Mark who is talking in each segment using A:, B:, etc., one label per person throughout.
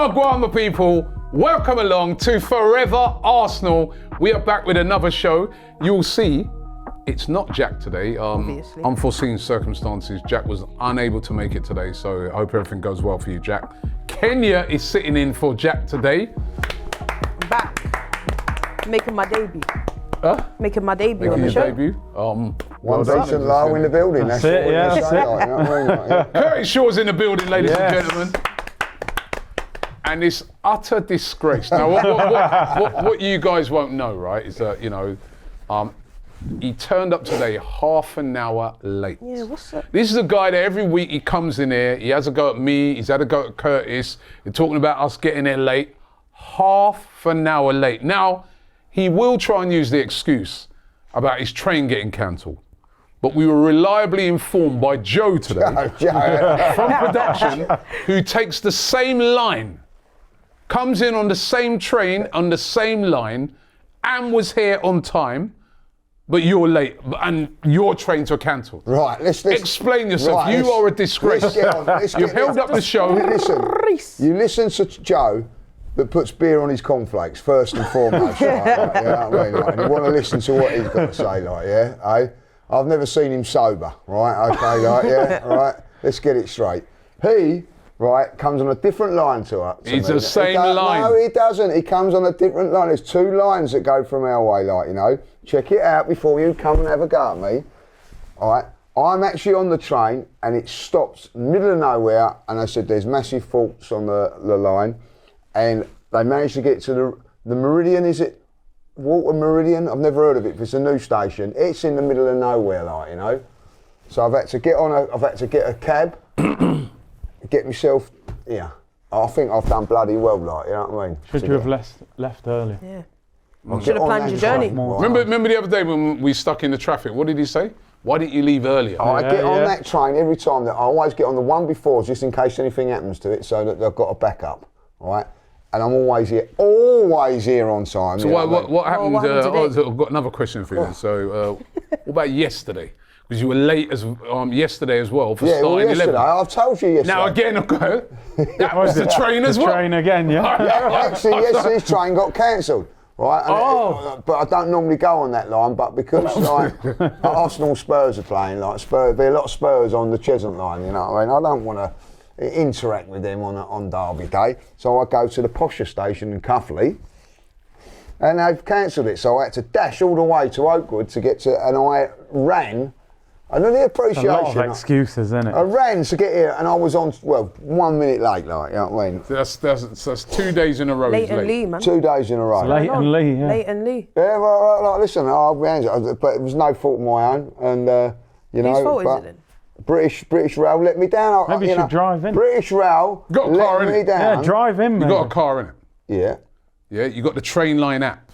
A: Wagwan, people. Welcome along to Fourever Arsenal. We are back with another show. You'll see, it's not Jack today.
B: Obviously.
A: Unforeseen circumstances. Jack was unable to make it today, so I hope everything goes well for you, Jack. Kenya is sitting in for Jack today.
B: I'm back. Making my debut. Making my debut
A: Making
B: on the
A: your
B: show.
A: debut.
C: One decent low in the building. That's
D: it,
C: what
D: yeah,
C: we
D: that's
C: say,
D: it.
C: like, you know what I mean? Like, yeah.
A: Curtis Shaw's in the building, ladies
D: Yes.
A: and gentlemen. And this utter disgrace. Now, what you guys won't know, right, is that, he turned up today half an hour late.
B: Yeah, what's up?
A: This is a guy that every week he comes in here, he has a go at me, he's had a go at Curtis, they're talking about us getting there late. Half an hour late. Now, he will try and use the excuse about his train getting cancelled. But we were reliably informed by Joe today from production, who takes the same line, comes in on the same train, on the same line, and was here on time, but you're late, and your trains were cancelled.
C: Right, let's
A: explain yourself.
C: Right,
A: you are a disgrace. You've held up the show.
C: You listen to Joe that puts beer on his cornflakes first and foremost. You know what I mean? Like, and you want to listen to what he's got to say, like, yeah, I've never seen him sober, right? Okay, like, yeah, right. Let's get it straight. He, right, comes on a different line to us.
A: It's the same line.
C: No, he doesn't. He comes on a different line. There's two lines that go from our way, like, you know. Check it out before you come and have a go at me. All right. I'm actually on the train and it stops middle of nowhere, and I said there's massive faults on the line, and they managed to get to the Meridian. Is it Walter Meridian? I've never heard of it. It's a new station. It's in the middle of nowhere, like, you know. So I've had to get a cab, get myself. Yeah, I think I've done bloody well, like, you know what I mean.
D: Should you have left earlier?
B: Yeah. Should have planned your journey.
A: Remember the other day when we stuck in the traffic? What did he say? Why didn't you leave earlier?
C: I get on that train every time. That I always get on the one before, just in case anything happens to it, so that they've got a backup. All right. And I'm always here on time.
A: So what happened?
B: what happened
A: I've got another question for you. Then. So what about yesterday? Because you were late as yesterday as well for starting 11.
C: Yesterday. I've told you yesterday.
A: Now again, that was the train as well.
D: The train again, yeah.
C: Actually, yesterday's train got cancelled. Right, but I don't normally go on that line. But because like Arsenal Spurs are playing, like there'll be a lot of Spurs on the Cheshunt line. You know what I mean? I don't want to interact with them on Derby Day, so I go to the posher station in Cuffley, and they've cancelled it. So I had to dash all the way to Oakwood to get to, and I ran. And then the appreciation.
D: A lot of excuses, isn't it?
C: I ran to get here, and I was on 1 minute late, like, you know what I mean?
A: That's 2 days in a row.
B: Late and Lee, man.
C: 2 days in a row.
D: Late and Lee, yeah.
B: Late and Lee.
C: Yeah, well, listen, I ran, but it was no fault of my own, and you know.
B: Whose fault is it then?
C: British Rail let me down.
D: Maybe you should drive in.
C: British Rail
A: Got a car
C: let
A: in
C: me
A: it.
C: down.
D: Yeah, drive in, man.
A: You got a car in it.
C: Yeah.
A: Yeah, you got the Trainline app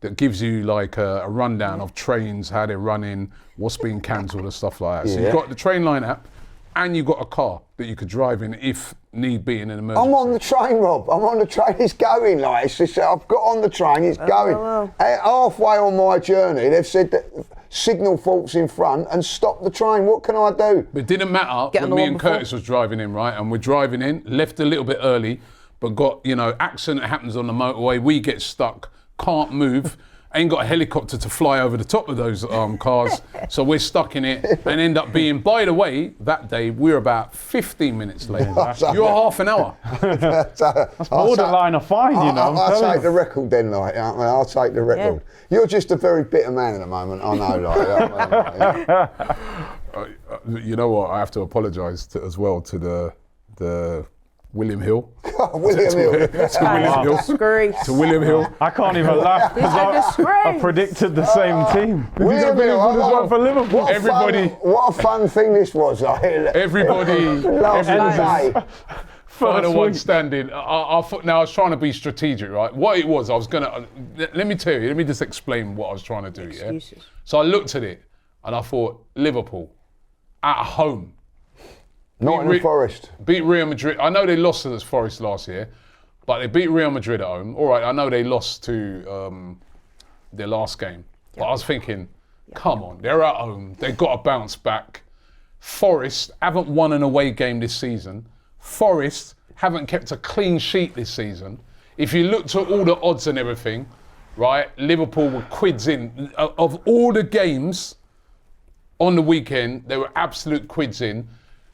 A: that gives you like a rundown of trains, how they're running, what's being cancelled and stuff like that. So you've got the Trainline app, and you've got a car that you could drive in if need be in an emergency.
C: I'm on the train, Rob. I'm on the train. It's going, like, it's just, I've got on the train. It's going.
B: Wow.
C: Halfway on my journey, they've said that signal faults in front and stop the train. What can I do?
A: But it didn't matter
B: Get on
A: when
B: the
A: me
B: one
A: and
B: before.
A: Curtis was driving in, right? And we're driving in, left a little bit early, but got, accident happens on the motorway. We get stuck, can't move. Ain't got a helicopter to fly over the top of those cars, so we're stuck in it and end up being, by the way, that day we were about 15 minutes late. You're half an hour.
D: That's borderline a fine, you know.
C: I'll take the record then, like, I'll take the record. Yeah. You're just a very bitter man at the moment, I know, like.
A: You know what, I have to apologise as well to the William Hill.
C: William Hill.
A: To William Hill.
D: I can't even laugh because I predicted the same team.
C: William Hill,
D: for Liverpool.
C: What a fun thing this was.
A: Everybody. Final one
D: week.
A: standing. Now I was trying to be strategic, right? What it was, I was gonna. Let me tell you. Let me just explain what I was trying to do.
B: Excuses.
A: Yeah. So I looked at it and I thought Liverpool at home.
C: Nottingham Forest.
A: Beat Real Madrid. I know they lost to the Forest last year, but they beat Real Madrid at home. All right, I know they lost to their last game. But I was thinking, come on, they're at home. They've got to bounce back. Forest haven't won an away game this season. Forest haven't kept a clean sheet this season. If you looked at all the odds and everything, right, Liverpool were quids in. Of all the games on the weekend, they were absolute quids in.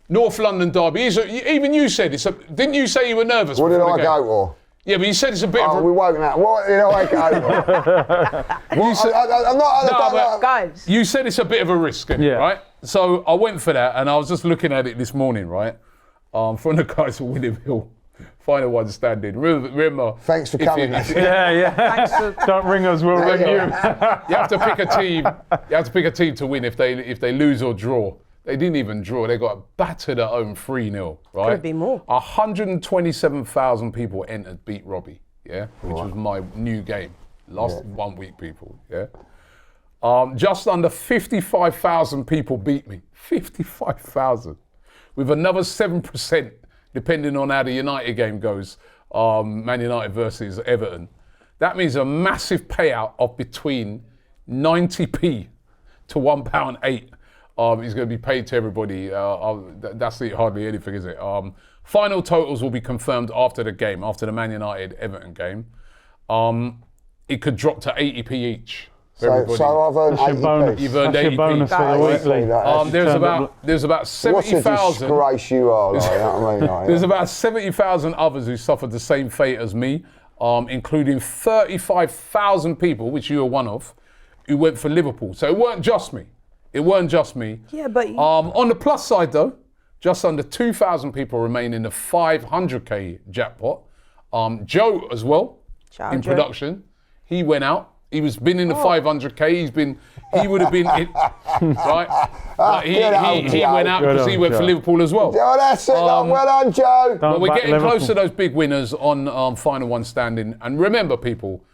A: North London derby, even you said it's didn't you say you were nervous?
C: What did I go for?
A: Yeah, but you said it's a bit of a...
C: we woke up. What did I go for? I'm not...
B: Guys.
A: You said it's a bit of a risk, right? So I went for that, and I was just looking at it this morning, right? From the guys from William Hill, final one standing. Remember...
C: Thanks for coming.
D: Yeah. Don't ring us, we'll ring you.
A: You have to pick a team. You have to pick a team to win if they lose or draw. They didn't even draw. They got battered at home 3-0, right?
B: Could be more.
A: 127,000 people entered Beat Robbie, yeah? Which was my new game. Last 1 week, people, yeah? Just under 55,000 people beat me. 55,000. With another 7%, depending on how the United game goes, Man United versus Everton. That means a massive payout of between 90p to £1.08. Is going to be paid to everybody. That's hardly anything, is it? Final totals will be confirmed after the game, after the Man United Everton game. It could drop to 80p each.
C: So I've earned 80p.
A: You've earned 80p.
D: Bonus for the weekly.
A: There's about 70,000.
C: What a disgrace you are, like, you know what I mean? Like,
A: there's about 70,000 others who suffered the same fate as me, including 35,000 people, which you were one of, who went for Liverpool. So it weren't just me. It weren't just me.
B: Yeah, but...
A: on the plus side, though, just under 2,000 people remain in the 500k jackpot. Joe as well, in production. He went out. He was been in the 500k. He would have been it, right? But he went out because he went for Liverpool as well.
C: Oh, that's it. Well done, Joe.
A: But we're getting close to those big winners on final one standing. And remember, people,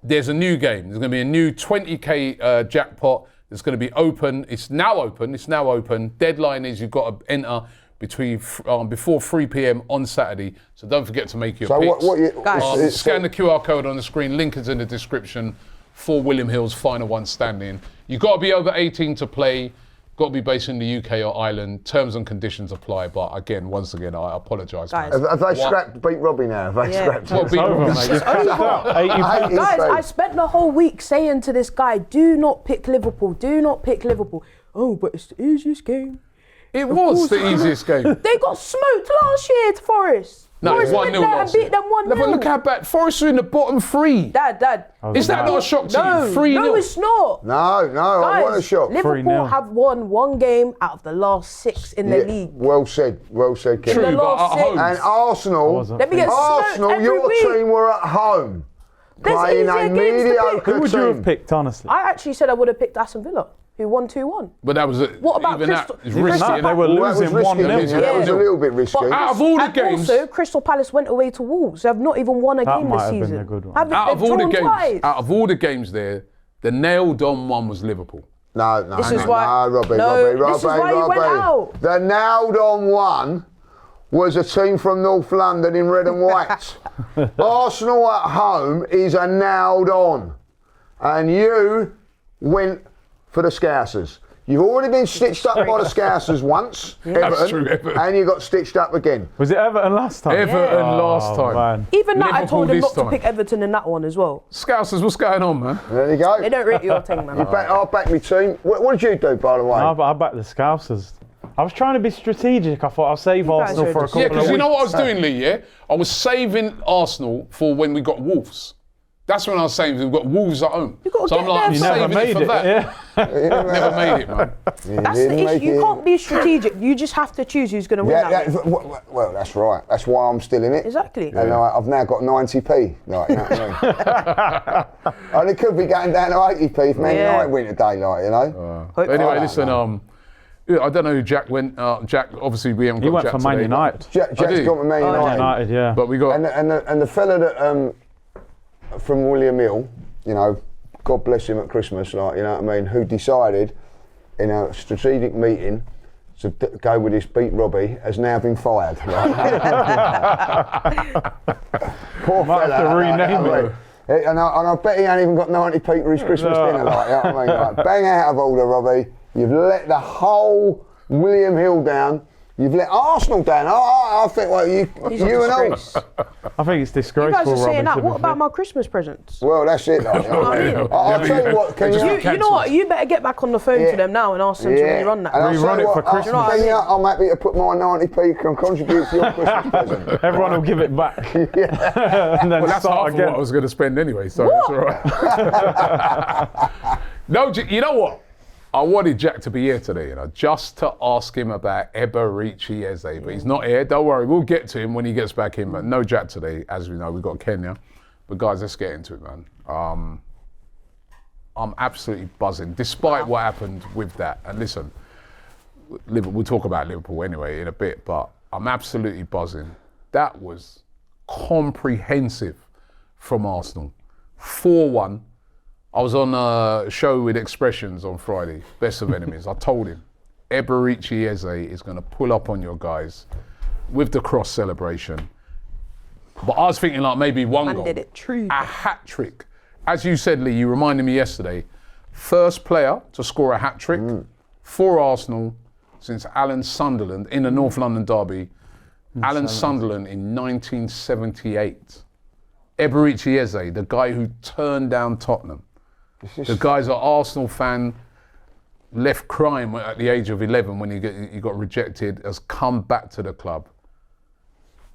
A: there's a new game. There's going to be a new 20k jackpot. It's going to be open. It's now open. Deadline is you've got to enter before 3 p.m. on Saturday. So don't forget to make your picks. Scan the QR code on the screen. Link is in the description for William Hill's final one standing. You've got to be over 18 to play. Got to be based in the UK or Ireland. Terms and conditions apply. But once again, I apologise.
B: Guys.
C: Have they scrapped Beat Robbie now? Have they scrapped
A: Well, Beat Robbie, mate.
B: Guys, I spent the whole week saying to this guy, do not pick Liverpool. Do not pick Liverpool. Oh, but it's the easiest game.
A: It was the easiest game.
B: They got smoked last year to Forest.
A: No, it's 1-0 last year.
B: Beat them 1-0.
A: But look how bad. Forest are in the bottom three.
B: Dad.
A: Is that not a shock to you? 3-0.
B: No, it's not.
C: No, I want a shock.
B: Liverpool have won one game out of the last 6 in the league.
C: Well said, Kevin.
A: True, but at home.
C: And Arsenal, your team were at home. Playing a mediocre
D: Who would you have picked, honestly?
B: I actually said I would have picked Aston Villa, who won 2-1.
A: But that was
B: what about
A: even
B: Crystal?
A: That is risky.
D: They were losing 1-0.
C: That was a little bit risky.
B: But
A: out of all the games,
B: also Crystal Palace went away to Wolves. They have not even won a game this season.
D: Been a good one.
A: Out of all the games there, the nailed-on one was Liverpool.
C: No,
B: Robbie.
C: This is why you went out. The nailed-on one was a team from North London in red and white. Arsenal at home is a nailed-on, and you went for the Scousers. You've already been stitched up by the Scousers once, Everton, and you got stitched up again.
D: Was it Everton last time?
A: Everton last time.
D: Man.
B: Even that,
A: Liverpool
B: I told him not
A: time.
B: to pick Everton in that one as well.
A: Scousers, what's going on, man?
C: There you go.
B: They don't rate your team, man.
C: I'll back my team. What did you do, by the way?
D: I backed the Scousers. I was trying to be strategic. I thought I'll save Arsenal for a couple of weeks.
A: Yeah, because you know what I was doing, Lee, yeah? I was saving Arsenal for when we got Wolves. That's when I was saying we've got Wolves at home.
B: So I'm like,
D: you never made it.
A: Yeah. Never made it, man.
B: That's the issue. You can't be strategic. You just have to choose who's going to win that game.
C: Well, that's right. That's why I'm still in it.
B: Exactly.
C: And I've now got 90p. Like, you know what I mean? And it could be going down to 80p if Man United win today, like, you know.
A: Anyway, listen, I don't know who Jack went. Jack, obviously, we haven't got Jack.
D: He went for Man United.
C: Jack's got for Man United.
D: Yeah.
A: But we got.
C: And the fella that from William Hill, you know, God bless him at Christmas, like, you know what I mean, who decided in a strategic meeting to go with this Beat Robbie, has now been fired. Right? Poor
D: Might
C: fella.
D: have to rename him.
C: And I bet he ain't even got 90p for his Christmas dinner, like, you know what I mean? Like, bang out of order, Robbie. You've let the whole William Hill down. You've let Arsenal down. I think, well, you
B: He's a
C: and all.
B: disgrace.
D: I think it's
B: You
D: disgraceful,
B: guys are saying
D: Robbie,
B: that.
D: to be
B: What about
D: fair.
B: my Christmas presents?
C: Well, that's it. Like, you know what I mean? I'll tell you what, can
B: You know what? You better get back on the phone to them now and ask them to rerun that.
C: And I'll
D: Rerun
C: tell you
D: it
C: what,
D: for Christmas.
B: You know what I mean?
C: I'm happy to put my 90p can contribute to your Christmas present.
D: Everyone will give it back. And then
A: Well, that's half
D: start
A: of
D: again.
A: what I was going to spend anyway, so it's all right. No, you know what? I wanted Jack to be here today, just to ask him about Eberici Eze, but he's not here. Don't worry, we'll get to him when he gets back in. But no Jack today, as we know. We've got Kenya. But guys, let's get into it, man. I'm absolutely buzzing, despite what happened with that. And listen, we'll talk about Liverpool anyway in a bit, but I'm absolutely buzzing. That was comprehensive from Arsenal. 4-1. I was on a show with Expressions on Friday, Best of Enemies. I told him, Eberici Eze is going to pull up on your guys with the cross celebration. But I was thinking like maybe one goal.
B: Did it true.
A: A hat-trick. As you said, Lee, you reminded me yesterday, first player to score a hat-trick for Arsenal since Alan Sunderland in the North London derby. Alan Sunderland in 1978. Eberici Eze, the guy who turned down Tottenham. The guy's an Arsenal fan, left crying at the age of 11 when he got rejected, has come back to the club.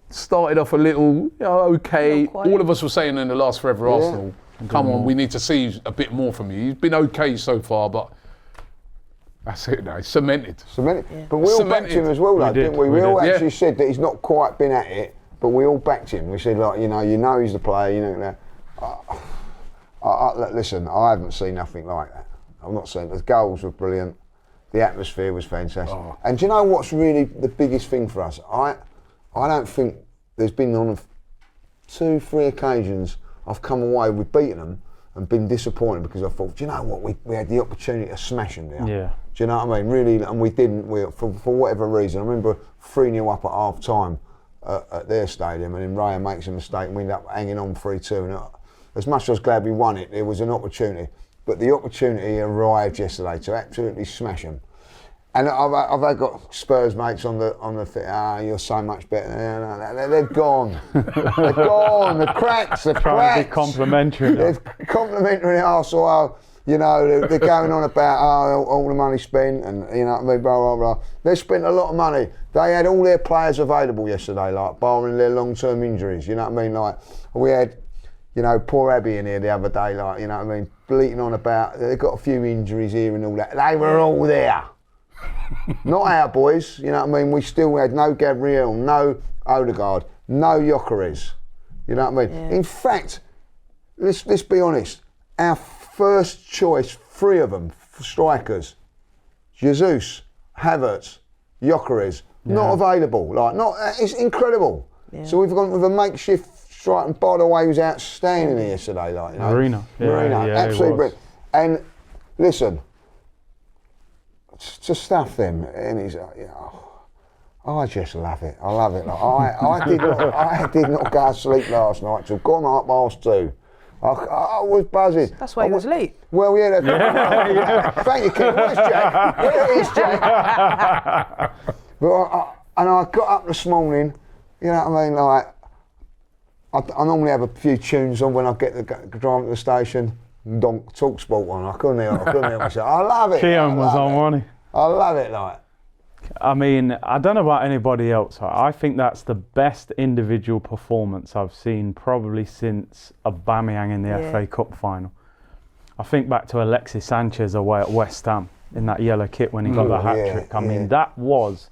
A: Started off a little, okay. All of us were saying in the last Forever Arsenal, come on, we need to see a bit more from you. He's been okay so far, but that's it now. He's cemented.
C: But we all backed him as well, though, didn't we? We all actually said that he's not quite been at it, but we all backed him. We said, like, you know he's the player, listen, I haven't seen nothing like that. I'm not saying the goals were brilliant, the atmosphere was fantastic. And do you know what's really the biggest thing for us? I don't think there's been on 2-3 occasions I've come away with beating them and been disappointed because I thought, do you know what, we had the opportunity to smash them there.
D: Yeah. Do
C: you know what I mean? Really, and we didn't. For whatever reason, I remember 3-0 up at half time at their stadium, and then Raya makes a mistake and we end up hanging on 3-2. And as much as I was glad we won it, there was an opportunity. But the opportunity arrived yesterday to absolutely smash them. And I've got Spurs mates on the fit. You're so much better. They're gone. They're gone. The cracks.
D: Trying to be complimentary.
C: They're complimentary Arsenal. They're going on about all the money spent and blah blah blah. They spent a lot of money. They had all their players available yesterday, like barring their long-term injuries. You know what I mean? Like we had, poor Abby in here the other day. Like bleating on about they've got a few injuries here and all that. They were all there. Not our boys, we still had no Gabriel, no Odegaard, no Gyökeres. You know what I mean? Yeah. In fact, let's be honest, our first choice, 3 of them, strikers, Jesus, Havertz, Gyökeres, not available. It's incredible. Yeah. So we've gone with a makeshift striker, and by the way, he was outstanding yesterday.
D: Marino.
C: Absolutely brilliant. And listen, to stuff them, and he's I just love it. I love it. I did not go to sleep last night till gone up past 2. I was buzzing.
B: That's why he was late.
C: Well, yeah. Thank you, Ken. Where's Jack? Where is Jack? But I got up this morning. You know what I mean? Like I normally have a few tunes on when I get drive to the station. Talk sport on. I couldn't help myself. I love it.
D: Keon was on, wasn't he?
C: I love it,
D: I mean, I don't know about anybody else. I think that's the best individual performance I've seen probably since Aubameyang in the FA Cup final. I think back to Alexis Sanchez away at West Ham in that yellow kit when he got the hat-trick. I mean, that was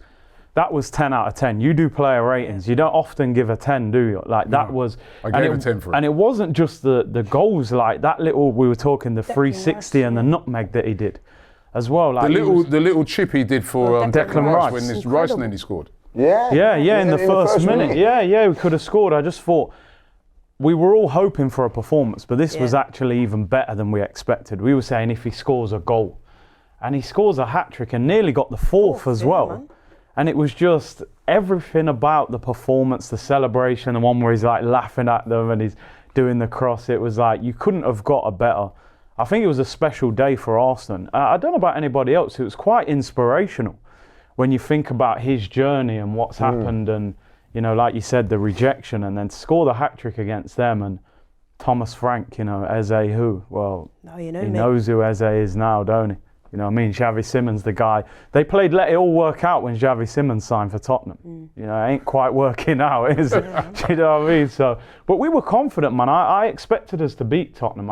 D: 10 out of 10. You do player ratings. You don't often give a 10, do you? That was...
A: I gave a 10 for it.
D: And it wasn't just the goals, like that little, we were talking the 360 and the nutmeg that he did as well. Like
A: the little chip he did for
D: Declan Rice
A: when his Rice and then he scored.
C: Yeah,
D: in the first minute. Yeah, we could have scored. I just thought we were all hoping for a performance, but this was actually even better than we expected. We were saying if he scores a goal, and he scores a hat-trick and nearly got the fourth as well. Man. And it was just everything about the performance, the celebration, the one where he's like laughing at them and he's doing the cross. It was like you couldn't have got a better. I think it was a special day for Arsenal. I don't know about anybody else. It was quite inspirational when you think about his journey and what's happened, and you know, like you said, the rejection, and then to score the hat-trick against them, and Thomas Frank, you know, Eze who? Well,
B: No, you know
D: he
B: me.
D: knows who Eze is now, don't he? You know what I mean? Xavi Simons, the guy. They played let it all work out when Xavi Simons signed for Tottenham. You know, it ain't quite working out, is it? You know what I mean? So, but we were confident, man. I expected us to beat Tottenham.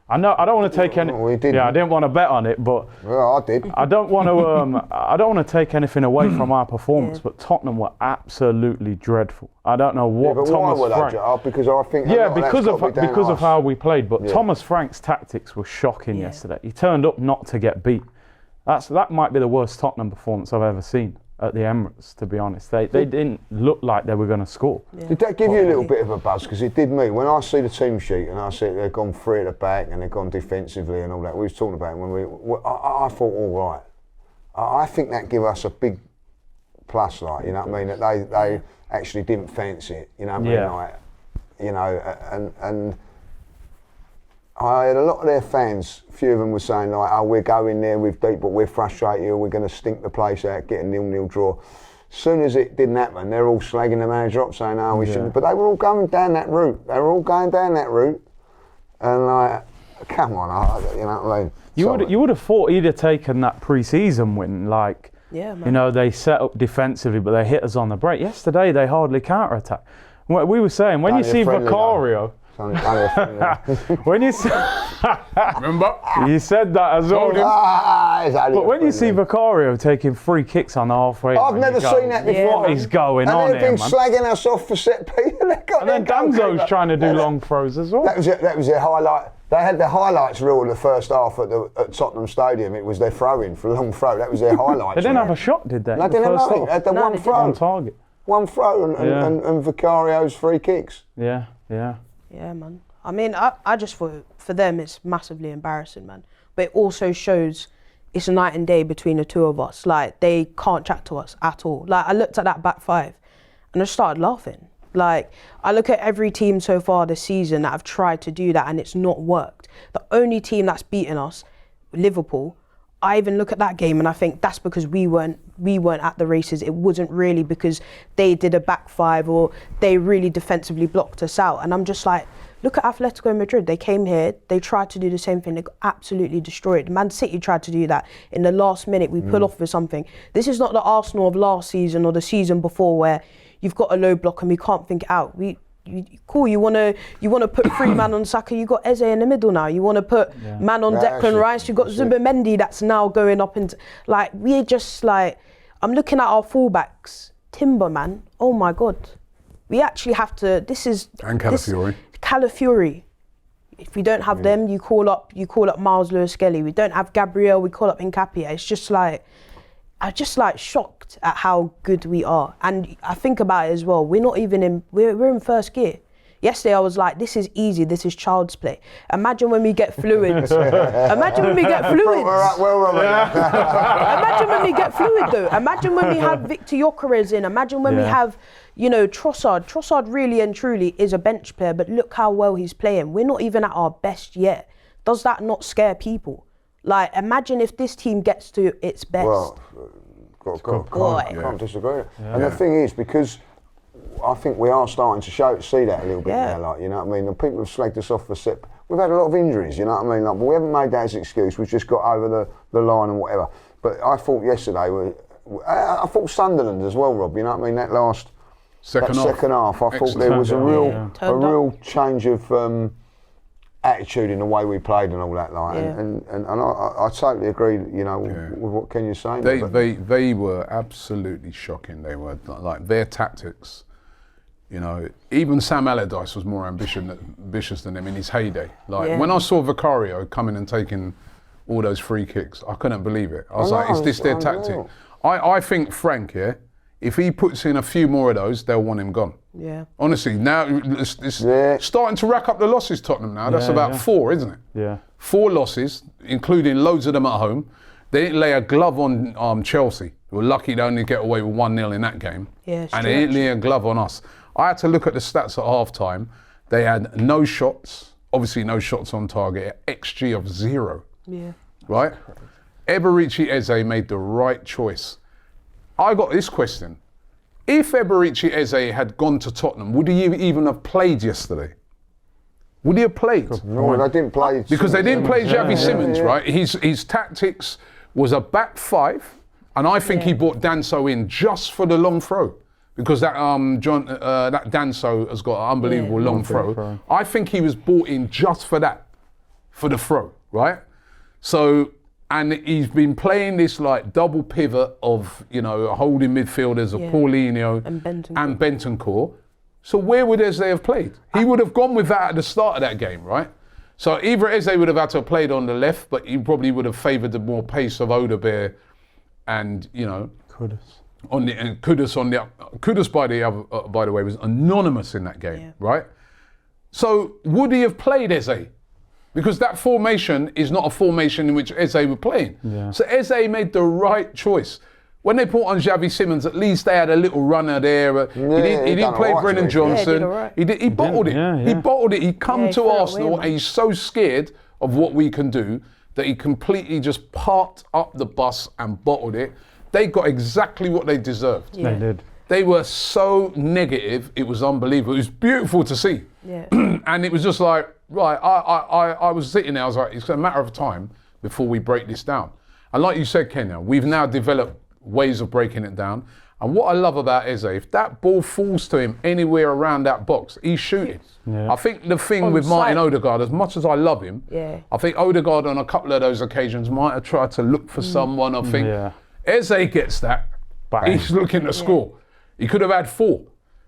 D: I know I don't want to take any.
C: We didn't.
D: Yeah, I didn't want to bet on it, but
C: Well, I did.
D: I don't want to. I don't want to take anything away from our performance, but Tottenham were absolutely dreadful. I don't know what
C: But
D: Thomas
C: why were
D: Frank.
C: they? Because I think
D: Yeah,
C: a lot of that's
D: because
C: got to be down
D: because of
C: us.
D: how we played. But
C: Yeah.
D: Thomas Frank's tactics were shocking yesterday. He turned up not to get beat. That might be the worst Tottenham performance I've ever seen at the Emirates, to be honest. They didn't look like they were going to score.
C: Did that give you a little bit of a buzz? Because it did me. When I see the team sheet and I see they've gone three at the back and they've gone defensively and all that, we was talking about it when I thought, all right. I think that give us a big plus, like, you know what I mean? That they actually didn't fancy it, you know what I mean?
D: Yeah.
C: Like, you know, and I had a lot of their fans, a few of them were saying like, oh, we're going there with deep, but we're frustrated, or we're going to stink the place out, get a 0-0 draw. As soon as it didn't happen, they're all slagging the manager up, saying, oh, we shouldn't. But they were all going down that route. They were all going down that route. And like, come on, you know what I mean?
D: You would have thought he'd have taken that pre-season win, like,
B: Yeah, man.
D: you know, they set up defensively, but they hit us on the break. Yesterday, they hardly counter-attack. We were saying, when you see Vicario, when you see,
A: Remember?
D: you said that as well. But when you see Vicario taking free kicks on the halfway,
C: I've never seen that before.
D: What is going
C: and
D: on
C: they've
D: here,
C: been
D: man?
C: slagging us off for set piece.
D: And then Danzo's trying to do long throws as well.
C: That was their highlight. They had the highlights reel in the first half at Tottenham Stadium. It was their throw-in for a long throw. That was their highlights.
D: They didn't have a shot, did they?
C: No, they didn't have nothing. They had the one
B: they
C: throw.
D: On target.
C: One throw and Vicario's free kicks.
D: Yeah.
B: Yeah, man. I mean, I just thought for them it's massively embarrassing, man. But it also shows it's a night and day between the two of us. Like, they can't chat to us at all. Like, I looked at that back five and I started laughing. Like, I look at every team so far this season that have tried to do that and it's not worked. The only team that's beaten us, Liverpool, I even look at that game and I think that's because we weren't at the races. It wasn't really because they did a back five or they really defensively blocked us out. And I'm just like, look at Atletico Madrid. They came here, they tried to do the same thing. They got absolutely destroyed. Man City tried to do that. In the last minute, we pull off with something. This is not the Arsenal of last season or the season before where you've got a low block and we can't think it out. Cool, you wanna put three man on Saka, you got Eze in the middle now. You wanna put man on Declan Rice, you got Zubimendi that's now going up into, like, we're just like, I'm looking at our fullbacks, Timber, man, oh my God. We actually have to,
A: And Calafiori.
B: Calafiori. If we don't have them, you call up Miles Lewis-Skelly. We don't have Gabriel, we call up Nkapia. It's just like, I'm just like shocked at how good we are. And I think about it as well, we're in first gear. Yesterday I was like, this is easy, this is child's play. Imagine when we get fluid. Imagine when we get fluid. Imagine when we get fluid though. Imagine when we have Victor Gyökeres in. Imagine when we have, you know, Trossard. Trossard really and truly is a bench player, but look how well he's playing. We're not even at our best yet. Does that not scare people? Like, imagine if this team gets to its best.
C: Well, can't disagree. Yeah. And the thing is, because I think we are starting to see that a little bit now, like, you know what I mean? And people have slagged us off for we've had a lot of injuries, you know what I mean? Like, but we haven't made that as an excuse, we've just got over the line and whatever. But I thought yesterday, I thought Sunderland as well, Rob, you know what I mean? That last second half, I thought there was a real change of attitude in the way we played and all that, like, and I totally agree, you know, with what Kenya's saying.
A: They were absolutely shocking. They were like their tactics. You know, even Sam Allardyce was more ambitious than him in his heyday. Like when I saw Vicario coming and taking all those free kicks, I couldn't believe it. I was like, is this their tactic? I think Frank, if he puts in a few more of those, they'll want him gone.
B: Yeah.
A: Honestly, now it's starting to rack up the losses, Tottenham now. That's about 4, isn't it?
D: Yeah.
A: 4 losses, including loads of them at home. They didn't lay a glove on Chelsea. They were lucky to only get away with 1-0 in that game.
B: Yeah,
A: and they didn't lay a glove on us. I had to look at the stats at half-time. They had no shots, obviously no shots on target, XG of 0.
B: Yeah.
A: Right? Eberici Eze made the right choice. I got this question. If Eberechi Eze had gone to Tottenham, would he even have played yesterday? Would he have played?
C: No, they didn't play.
A: Because they didn't play Xavi Simons, right? His tactics was a back five, and I think he brought Danso in just for the long throw. Because that that Danso has got an unbelievable long throw. I think he was brought in just for that, for the throw, right? So, and he's been playing this like double pivot of, you know, holding midfielders of Paulinho and Bentancur. So where would Eze have played? He would have gone with that at the start of that game, right? So either Eze would have had to have played on the left, but he probably would have favoured the more pace of Odegaard and, you know,
D: Kudus.
A: Kudus by the way was anonymous in that game, right? So would he have played Eze? Because that formation is not a formation in which Eze were playing. Yeah. So Eze made the right choice. When they put on Xavi Simons, at least they had a little runner there. He didn't play Brennan Johnson. He bottled it. He bottled it. He come to Arsenal and he's so scared of what we can do that he completely just parked up the bus and bottled it. They got exactly what they deserved.
D: They did.
A: They were so negative, it was unbelievable. It was beautiful to see.
B: Yeah.
A: And it was just like, right, I was sitting there, I was like, it's a matter of time before we break this down. And like you said, Kenya, we've now developed ways of breaking it down. And what I love about Eze, if that ball falls to him anywhere around that box, he's shooting. Yeah. I think the thing with Martin Odegaard, as much as I love him, I think Odegaard on a couple of those occasions might have tried to look for someone. I think Eze gets that, he's looking to score. He could have had 4,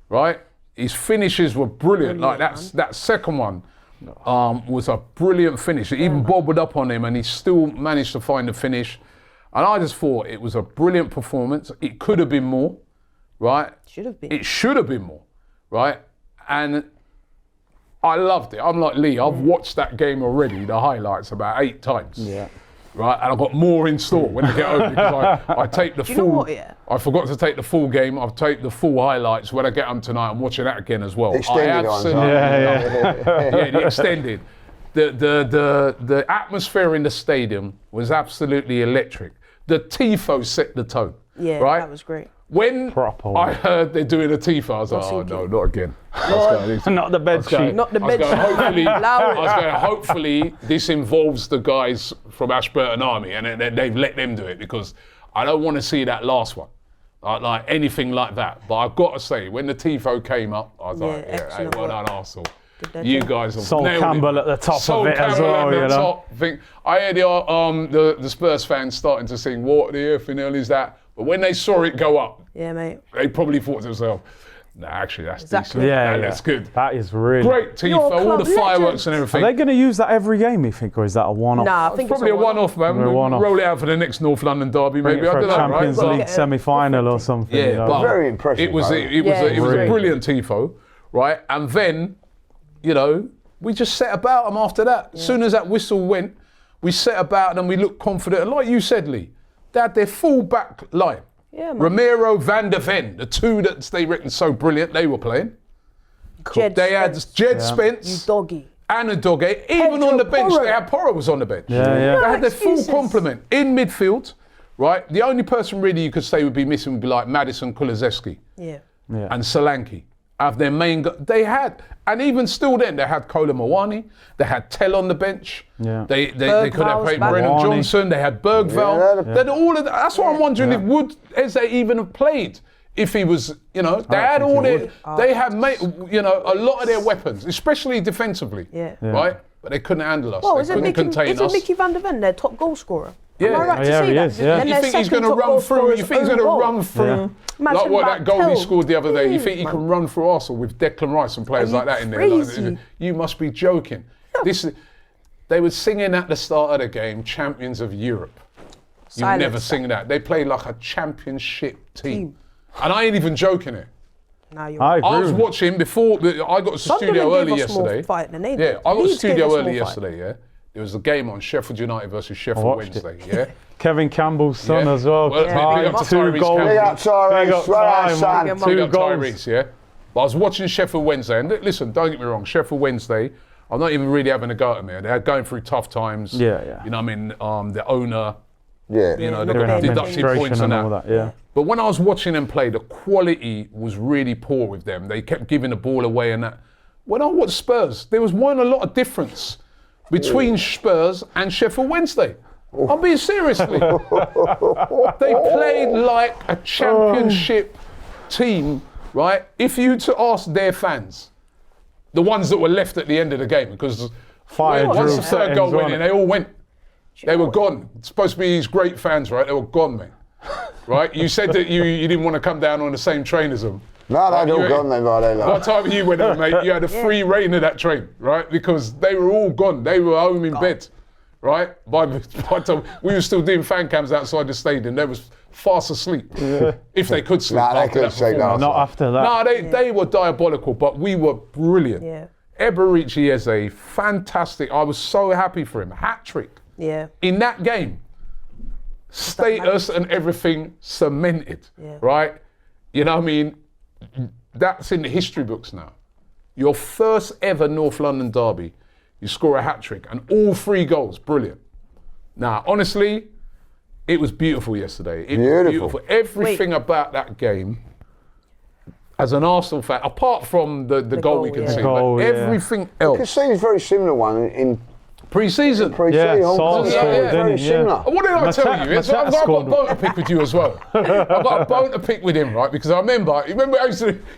A: right? His finishes were brilliant. Like that second one was a brilliant finish. It even bobbled up on him and he still managed to find the finish. And I just thought it was a brilliant performance. It could have been more, right?
B: Should have been.
A: It should have been more, right? And I loved it. I'm like Lee, I've watched that game already, the highlights, about 8 times. Yeah. Right, and I've got more in store when I get home because I take the full.
B: You know what, yeah?
A: I forgot to take the full game. I've taken the full highlights when I get home tonight. I'm watching that again as well.
C: Extended
A: the extended. The atmosphere in the stadium was absolutely electric. The tifo set the tone.
B: Yeah,
A: right?
B: That was great.
A: When I heard they're doing a tifo, I was like, oh no, not again.
D: Not the bed sheet.
B: Not the bed
A: sheet. Hopefully this involves the guys from Ashburton Army and they've let them do it because I don't want to see that last one. Like anything like that. But I've got to say, when the tifo came up, I was like, hey, well done, Arsenal. You guys have
D: Sol Campbell at the top of it as well, you know.
A: I heard the Spurs fans starting to sing, what the effing hell is that? But when they saw it go up,
B: mate,
A: they probably thought to themselves, nah, actually that's
B: decent.
D: Yeah,
A: that's good.
D: That is really
A: great tifo, all the fireworks and everything.
D: Are they going to use that every game, you think, or is that a one-off?
B: Nah, I think
A: it's probably a one-off, man. Roll it out for the next North London derby, maybe.
D: For
A: I don't
D: a Champions
A: know, right?
D: League semi-final or something.
A: Yeah,
D: you know?
A: but
C: very impressive.
A: It was a brilliant tifo, right? And then, you know, we just set about them after that. As soon as that whistle went, we set about them. We looked confident, and like you said, Lee, they had their full back line.
B: Yeah, man.
A: Romero, Van der Ven, the two that they reckoned so brilliant, they were playing. They had Jed Spence.
B: You doggy.
A: And a doggy. Even on the bench, they had Porro was on the bench.
D: Yeah.
A: They had their full complement in midfield, right? The only person really you could say would be missing would be like Madison Kulusevski and Solanke. Of their main, they had, and even still then, they had Kola Mawani, they had Tell on the bench, they could have played Brennan Johnson, they had Bergvall, they had all of that. That's why I'm wondering if would Eze even have played if he was, you know, they had all their, they had, you know, a lot of their weapons, especially defensively, right? But they couldn't handle us, they couldn't contain us.
B: Isn't Mickey Van der Ven their top goal scorer?
A: Yeah,
B: Am I right to say that?
D: Is, yeah.
A: You think he's going to run through? You think he's going to run through? Like what that goal he scored the other day. You think he can run through Arsenal with Declan Rice and players like that in there? Like, you must be joking. They were singing at the start of the game, "Champions of Europe." You never sing that. They play like a championship team, and I ain't even joking it.
D: I
A: was watching before I got to the studio early yesterday. Yeah, I got to the studio early yesterday. Yeah. There was a game on Sheffield United versus Sheffield Wednesday, yeah?
D: Kevin Campbell's son as well.
A: Big up to 2 goals.
C: Big up Tyrese.
A: 2 goals. Tyrese, yeah? But I was watching Sheffield Wednesday, and listen, don't get me wrong, Sheffield Wednesday, I'm not even really having a go at them here. They're going through tough times.
D: Yeah.
A: You know what I mean? The owner
C: Yeah.
A: You know,
B: Yeah,
A: they
B: not
A: got
B: the
A: deducted
B: demonstration
A: points and
D: all
A: that.
D: that, yeah.
A: But when I was watching them play, the quality was really poor with them. They kept giving the ball away and that. When I watched Spurs, there was a lot of difference between Spurs and Sheffield Wednesday. I'm being seriously. They played like a championship team, right? If you to ask their fans, the ones that were left at the end of the game, because once the third goal went in, they all went. They were gone. It's supposed to be these great fans, right? They were gone, mate. Right? You said that you didn't want to come down on the same train as them.
C: No, they'd all gone then by then.
A: By the time you went there, mate, you had a free reign of that train, right? Because they were all gone. They were home in bed, right? By the time we were still doing fan cams outside the stadium, they was fast asleep, if they could sleep.
C: Nah, they couldn't sleep.
D: Not after that.
A: No, they were diabolical, but we were brilliant.
B: Yeah.
A: Eberici Eze, fantastic. I was so happy for him. Hat-trick.
B: Yeah.
A: In that game, status and everything cemented,
B: Yeah.
A: right? You know what I mean? That's in the history books now. Your first ever North London derby, you score a hat-trick and all 3 goals, brilliant. Now, honestly, it was beautiful yesterday. It was beautiful. Everything about that game, as an Arsenal fan, apart from the goal we can see, but everything else.
C: You can see it's very similar one in
A: pre-season.
D: Yeah, Saul scored,
C: very similar.
A: What did I tell you? I've got a bone to pick with you as well. I've got a bone to pick with him, right? Because I remember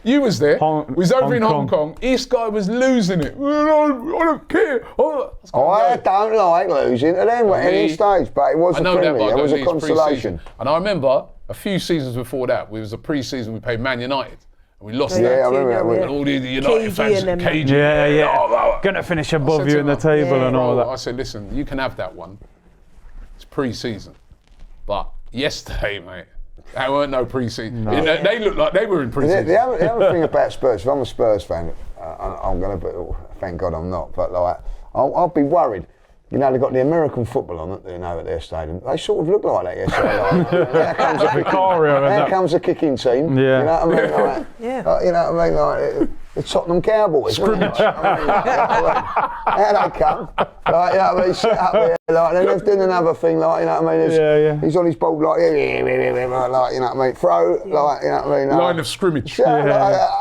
A: you was there. We was over in Hong Kong. This guy was losing it. I don't care.
C: I don't like losing to them at any stage, but it was a friendly. It was a consolation.
A: And I remember a few seasons before that, it was a pre-season we played Man United. We lost that.
C: Yeah, I remember that.
A: And all the United fans, KG.
D: Yeah. Gonna finish above you in the table and all that.
A: I said, listen, you can have that one. It's pre-season. But yesterday, mate, there weren't no pre-season. No. They looked like they were in pre-season.
C: The other thing about Spurs, if I'm a Spurs fan, I'm going to, thank God I'm not, but like, I'll be worried. You know, they've got the American football on it, at their stadium. They sort of look like that yesterday. Here comes a kicking team.
D: Yeah.
C: You know what I mean? Like, you know what I mean? Like, the Tottenham Cowboys. Scrimmage. How they come. Like, you know what I mean? Sit up there, like, and they're doing another thing, like, you know what I mean? He's on his ball, like, like, you know what I mean? Throw, like, you know what I mean?
A: Line of scrimmage.
C: Like,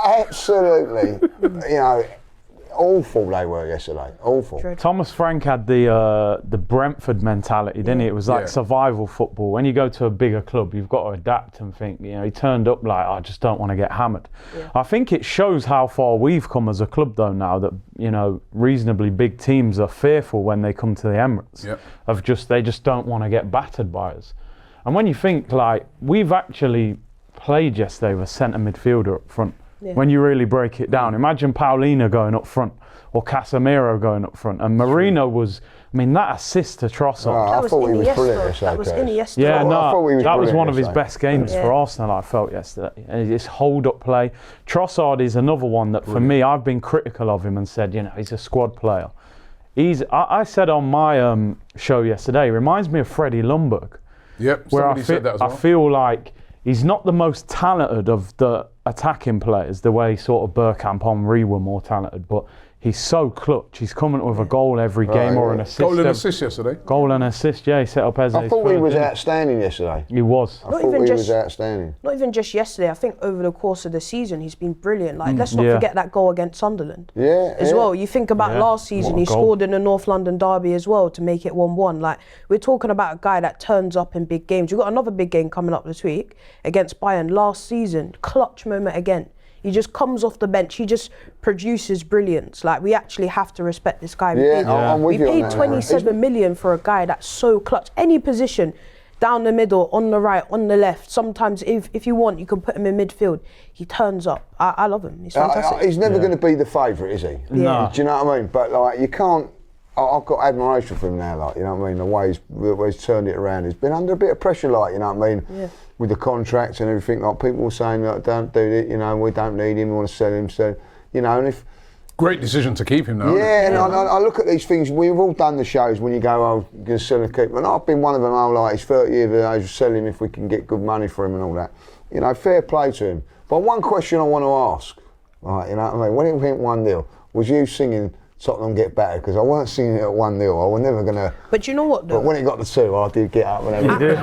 C: absolutely, you know. Awful they were yesterday. Awful.
B: True.
D: Thomas Frank had the Brentford mentality, didn't he? It was like survival football. When you go to a bigger club, you've got to adapt and think. You know, he turned up like, I just don't want to get hammered. Yeah. I think it shows how far we've come as a club, though. Now that reasonably big teams are fearful when they come to the Emirates. Yep. They just don't want to get battered by us. And when you think like we've actually played yesterday with a centre midfielder up front. Yeah. When you really break it down, imagine Paulina going up front or Casemiro going up front, and Marino was. I mean, that assist to Trossard.
C: I thought he was brilliant.
B: That was Iniesta.
D: Yeah, that was one of his
C: yesterday.
D: Best games for Arsenal. I felt yesterday, and his hold-up play. Trossard is another one that, for me, I've been critical of him and said, he's a squad player. I said on my show yesterday, he reminds me of Freddie Ljungberg.
A: Yep.
D: Where
A: said that as well.
D: I feel like he's not the most talented of the attacking players, the way sort of Bergkamp, Henry were more talented, but he's so clutch. He's coming with a goal every game or an assist.
A: Goal and assist yesterday.
D: Goal and assist, he set up Eze.
C: I thought he was outstanding yesterday.
D: He was.
C: I thought he was outstanding.
B: Not even just yesterday. I think over the course of the season, he's been brilliant. Like, let's not forget that goal against Sunderland. As well. You think about last season, he scored in the North London derby as well to make it 1-1. Like, we're talking about a guy that turns up in big games. We've got another big game coming up this week against Bayern. Last season, clutch moment again. He just comes off the bench. He just produces brilliance. Like, we actually have to respect this guy.
C: I'm with you on that.
B: We paid 27 million for a guy that's so clutch. Any position, down the middle, on the right, on the left. Sometimes, if you want, you can put him in midfield. He turns up. I love him. He's fantastic.
C: He's never going to be the favourite, is he?
D: No.
C: Do you know what I mean? But like, you can't. I've got admiration for him now. Like, you know what I mean? The way he's turned it around. He's been under a bit of pressure. Like, you know what I mean? Yeah. With the contracts and everything, like people were saying, like, don't do it, we don't need him, we want to sell him. So, and if...
A: Great decision to keep him now.
C: Yeah, and I look at these things, we've all done the shows when you go, you're going to sell and keep him. And I've been one of them, he's 30 years of age, we'll sell him if we can get good money for him and all that. Fair play to him. But one question I want to ask, right, when it went 1-0, was you singing Tottenham get better, because I weren't seeing it at 1-0. I was never going to.
B: But you know what, though?
C: But when it got to 2, I did get up and everything.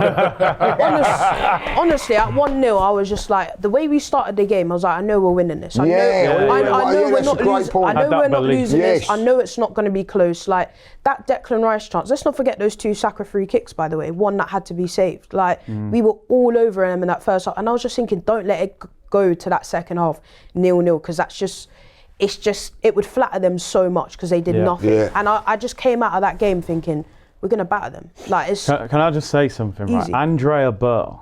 B: Honestly, at 1-0, I was just like, the way we started the game, I was like, I know we're winning this. I know we're not losing. I know we're not losing this. I know it's not going to be close. Like that Declan Rice chance. Let's not forget those 2 Saka free kicks, by the way. One that had to be saved. Like we were all over him in that first half, and I was just thinking, don't let it go to that second half 0-0, because that's just. It's just, it would flatter them so much because they did nothing. Yeah. And I just came out of that game thinking, we're going to batter them. Like, it's
D: Can I just say something,
B: easy.
D: right? Andrea Burr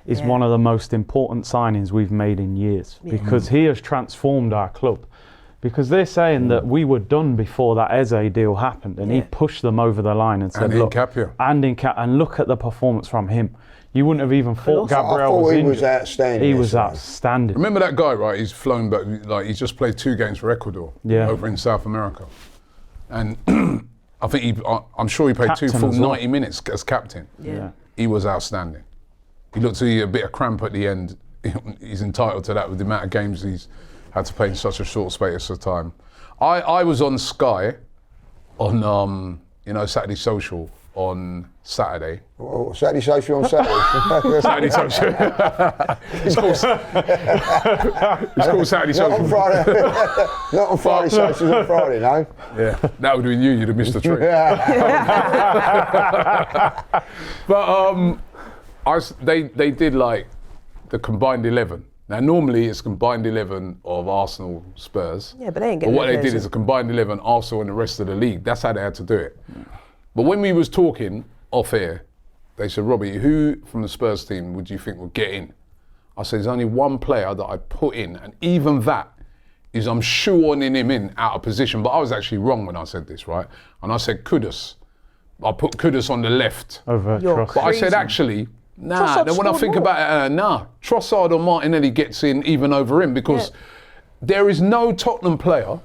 D: is one of the most important signings we've made in years, because he has transformed our club. Because they're saying that we were done before that Eze deal happened, and he pushed them over the line and said, look, and look at the performance from him. You wouldn't have even thought Gabriel was injured.
C: He was outstanding.
D: He was outstanding.
A: Remember that guy, right? He's flown back, like he's just played 2 games for Ecuador over in South America. And I think I'm sure he played captain 2 full 90 minutes as captain.
B: Yeah.
A: He was outstanding. He looked to a bit of cramp at the end. He's entitled to that with the amount of games he's had to play in such a short space of time. I was on Sky on Saturday Social on Saturday.
C: Oh, Saturday Social on Saturday.
A: Saturday Social. It's called Saturday Social.
C: Not on Friday. Not on Friday Socials on Friday, no.
A: Yeah, that would have been you. You'd have missed the trick. But they did like the combined 11. Now normally it's combined 11 of Arsenal, Spurs.
B: Yeah, but they ain't getting.
A: But what they did is a combined 11 Arsenal and the rest of the league. That's how they had to do it. Yeah. But when we was talking off air, they said, Robbie, who from the Spurs team would you think would get in? I said, there's only one player that I put in, and even that is I'm shoehorning him in out of position. But I was actually wrong when I said this, right? And I said Kudus. I put Kudus on the left.
D: Over Trossard.
A: But I said, actually, nah, then when I think about it, Trossard or Martinelli gets in even over him, because there is no Tottenham player.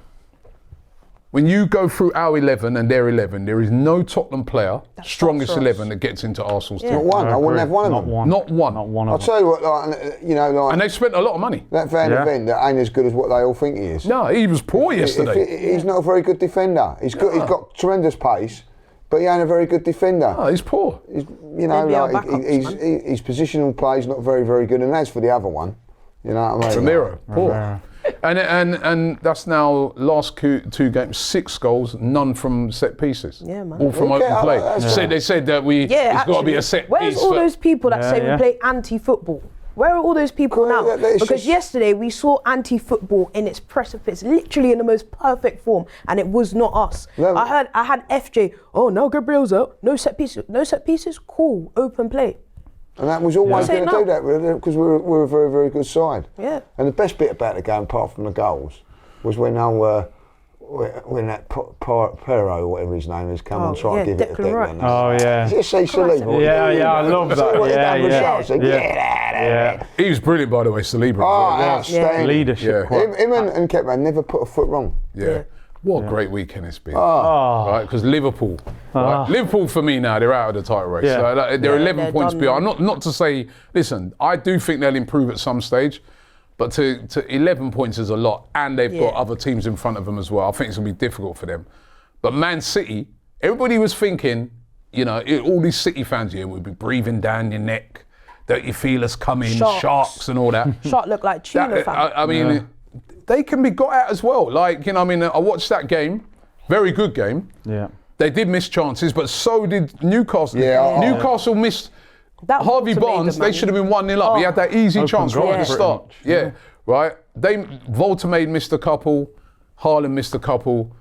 A: When you go through our 11 and their 11, there is no Tottenham player, strongest 11, that gets into Arsenal's team.
C: Not one. I wouldn't have one of them.
A: Not one.
C: I'll tell you what,
A: and they spent a lot of money.
C: That Van der Ven that ain't as good as what they all think he is.
A: No, he was poor yesterday.
C: He's not a very good defender. He's good. He's got tremendous pace, but he ain't a very good defender.
A: No, he's poor.
C: His positional play is not very, very good, and as for the other one, you know what I mean?
A: Romero, poor. And that's now last 2 games, 6 goals, none from set pieces.
B: Yeah, man.
A: All from open play. They said that it's got to be a set piece.
B: Where's all those people that say we play anti-football? Where are all those people now? Because yesterday we saw anti-football in its precipice, literally in the most perfect form, and it was not us. I had FJ. Oh, now Gabriel's out. No set pieces. Cool, open play.
C: And that was always going to do that, because we're a very, very good side.
B: Yeah.
C: And the best bit about the game, apart from the goals, was when that Pero, whatever his name is, come and try to give it to Declan.
D: Oh yeah.
C: Just say Saliba.
D: Yeah, I love that. Yeah.
A: He was brilliant, by the way, Saliba.
C: Outstanding.
D: Leadership.
C: Him and Kepa never put a foot wrong.
A: Yeah. What a great weekend it's been. Right? Because Liverpool. Right? Liverpool, for me now, they're out of the title race.
D: Yeah.
A: So, they're 11 points behind. Not to say, listen, I do think they'll improve at some stage, but to 11 points is a lot, and they've got other teams in front of them as well. I think it's going to be difficult for them. But Man City, everybody was thinking, all these City fans here would be breathing down your neck, don't you feel us coming, sharks and all that.
B: Shark look like tuna, fam.
A: I mean... They can be got at as well. I watched that game, very good game.
D: Yeah.
A: They did miss chances, but so did Newcastle.
C: Yeah.
A: Newcastle missed
B: that
A: Harvey Barnes. They should have been 1-0 up. He had that easy chance right at the start. Yeah, right. Voltamade missed a couple, Haaland missed a couple,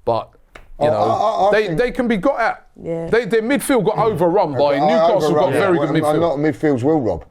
A: but they can be got at.
B: Yeah.
A: Their midfield got overrun by Newcastle. Got very good midfield.
C: A lot of midfields will, Rob.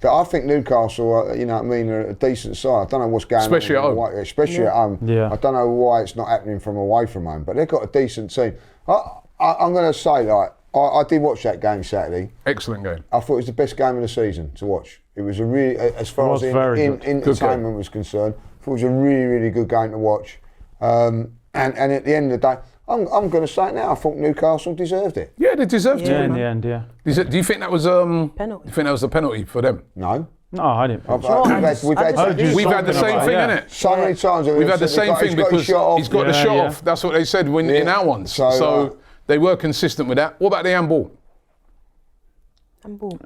C: I think Newcastle, are a decent side. I don't know what's going on.
A: Especially
C: at home.
D: Yeah.
C: I don't know why it's not happening from away from home, but they've got a decent team. I'm going to say, I did watch that game Saturday.
A: Excellent game.
C: I thought it was the best game of the season to watch. It was a really, as far as entertainment was concerned, I thought it was a really, really good game to watch. And at the end of the day, I'm going to say it now. I thought Newcastle deserved it.
A: Yeah, they deserved it.
D: In the end, yeah.
A: Do you think that was penalty?
B: Penalty.
A: You think that was a penalty for them?
C: No.
D: No, I didn't.
C: We've
A: We've had the same thing, innit?
C: So many times.
A: We've had the same thing because he's got the shot off. That's what they said in our ones. So they were consistent with that. What about the handball?
B: Handball.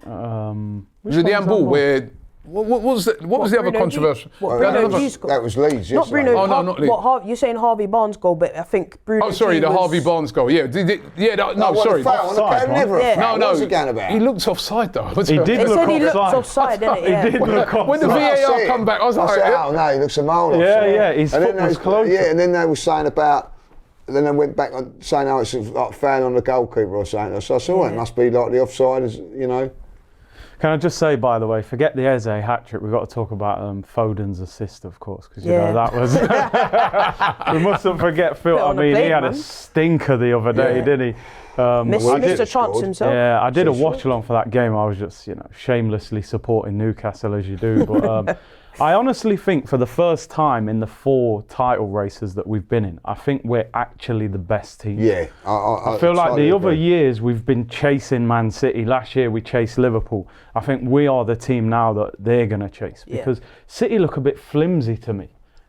A: Was it the handball where? What was the other controversial?
C: That was Leeds.
B: Not Bruno.
A: Oh no, not Leeds.
B: You're saying Harvey Barnes' goal, but I think Bruno.
A: Oh, sorry, the Harvey Barnes goal. Yeah, sorry.
C: Offside.
A: He looked offside though.
D: He did look
B: offside. He looked
D: offside.
B: offside, didn't he?
D: He did look offside.
A: When the VAR come back, I was like,
C: oh no, he looks a mile offside.
D: Yeah, his foot was close.
C: Yeah, and then they were saying about. Then they went back on saying, "Oh, it's like foul on the goalkeeper or something." So I said, "Well, it must be like the offside, you know."
D: Can I just say, by the way, forget the Eze hat-trick, we've got to talk about Foden's assist, of course, because, you know, that was... we mustn't forget Phil. I mean, he had a stinker the other day, didn't he?
B: Missed a chance himself.
D: Yeah, I did a watch-along for that game. I was just, you know, shamelessly supporting Newcastle, as you do. But I honestly think for the first time in the 4 title races that we've been in, I think we're actually the best team.
C: Yeah.
D: I feel like the other years we've been chasing Man City. Last year we chased Liverpool. I think we are the team now that they're going to chase. Because City look a bit flimsy to me.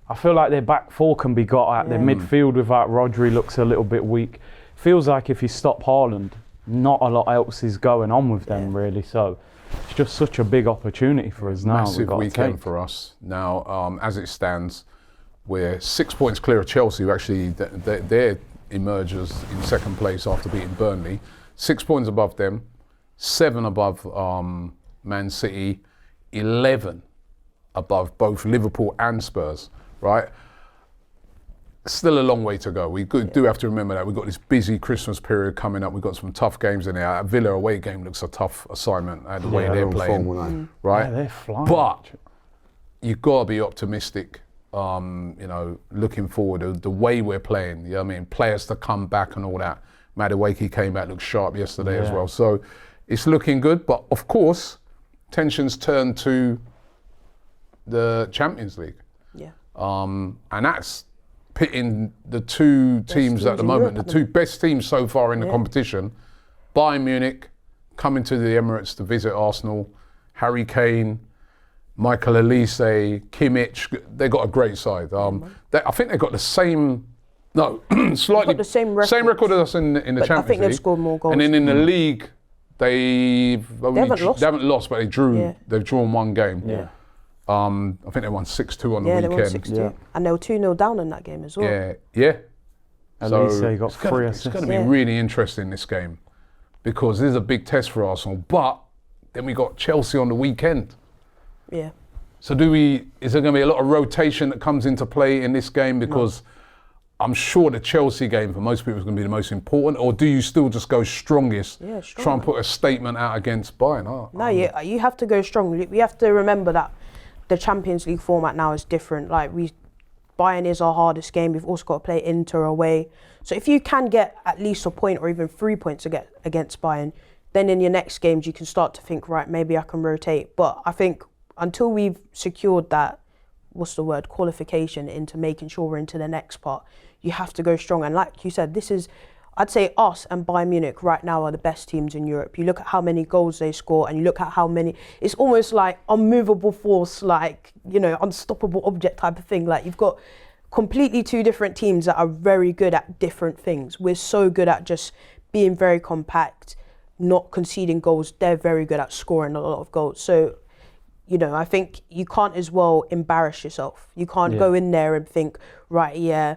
D: I feel like their back 4 can be got at. Their midfield without Rodri looks a little bit weak. Feels like if you stop Haaland, not a lot else is going on with them really. So it's just such a big opportunity for us now.
A: Massive weekend for us. Now, as it stands, we're 6 points clear of Chelsea, who actually they're emergers in second place after beating Burnley. 6 points above them, 7 above Man City, 11 above both Liverpool and Spurs, right? Still a long way to go. We do have to remember that we've got this busy Christmas period coming up. We've got some tough games in there. Our Villa away game looks a tough assignment, the way they're playing, right?
D: Yeah, they're flying.
A: But you've got to be optimistic. You know, looking forward, the way we're playing. You know what I mean? Players to come back and all that. Madueke came back, looked sharp yesterday as well. So it's looking good. But of course, tensions turn to the Champions League. Yeah. And that's pitting the 2 teams at the moment, the 2 best teams so far in the competition. Bayern Munich coming to the Emirates to visit Arsenal. Harry Kane, Michael Olise, Kimmich, they've got a great side. I think they've got the same, slightly
B: the same
A: record as us in the Champions League.
B: I think they've scored more goals.
A: And then in the league, they haven't lost, but they drew. Yeah. They've drawn 1 game. Yeah. I think they won 6-2 on the weekend.
B: Yeah, they won 6-2. And they were 2-0 down in that game as well.
A: Yeah.
D: So he got 3 assists.
A: It's going to be really interesting, this game, because this is a big test for Arsenal. But then we got Chelsea on the weekend.
B: Yeah.
A: So is there going to be a lot of rotation that comes into play in this game? Because I'm sure the Chelsea game for most people is going to be the most important. Or do you still just go strongest? Yeah, strong. Try and put a statement out against Bayern?
B: No, you have to go strong. We have to remember that the Champions League format now is different. Like Bayern is our hardest game. We've also got to play Inter away. So if you can get at least a point or even 3 points against Bayern, then in your next games you can start to think, right, maybe I can rotate. But I think until we've secured that, qualification into making sure we're into the next part, you have to go strong. And like you said, I'd say us and Bayern Munich right now are the best teams in Europe. You look at how many goals they score and you look at how many, it's almost like unmovable force, like, you know, unstoppable object type of thing. Like you've got completely 2 different teams that are very good at different things. We're so good at just being very compact, not conceding goals. They're very good at scoring a lot of goals. So, you know, I think you can't as well embarrass yourself. You can't go in there and think, right,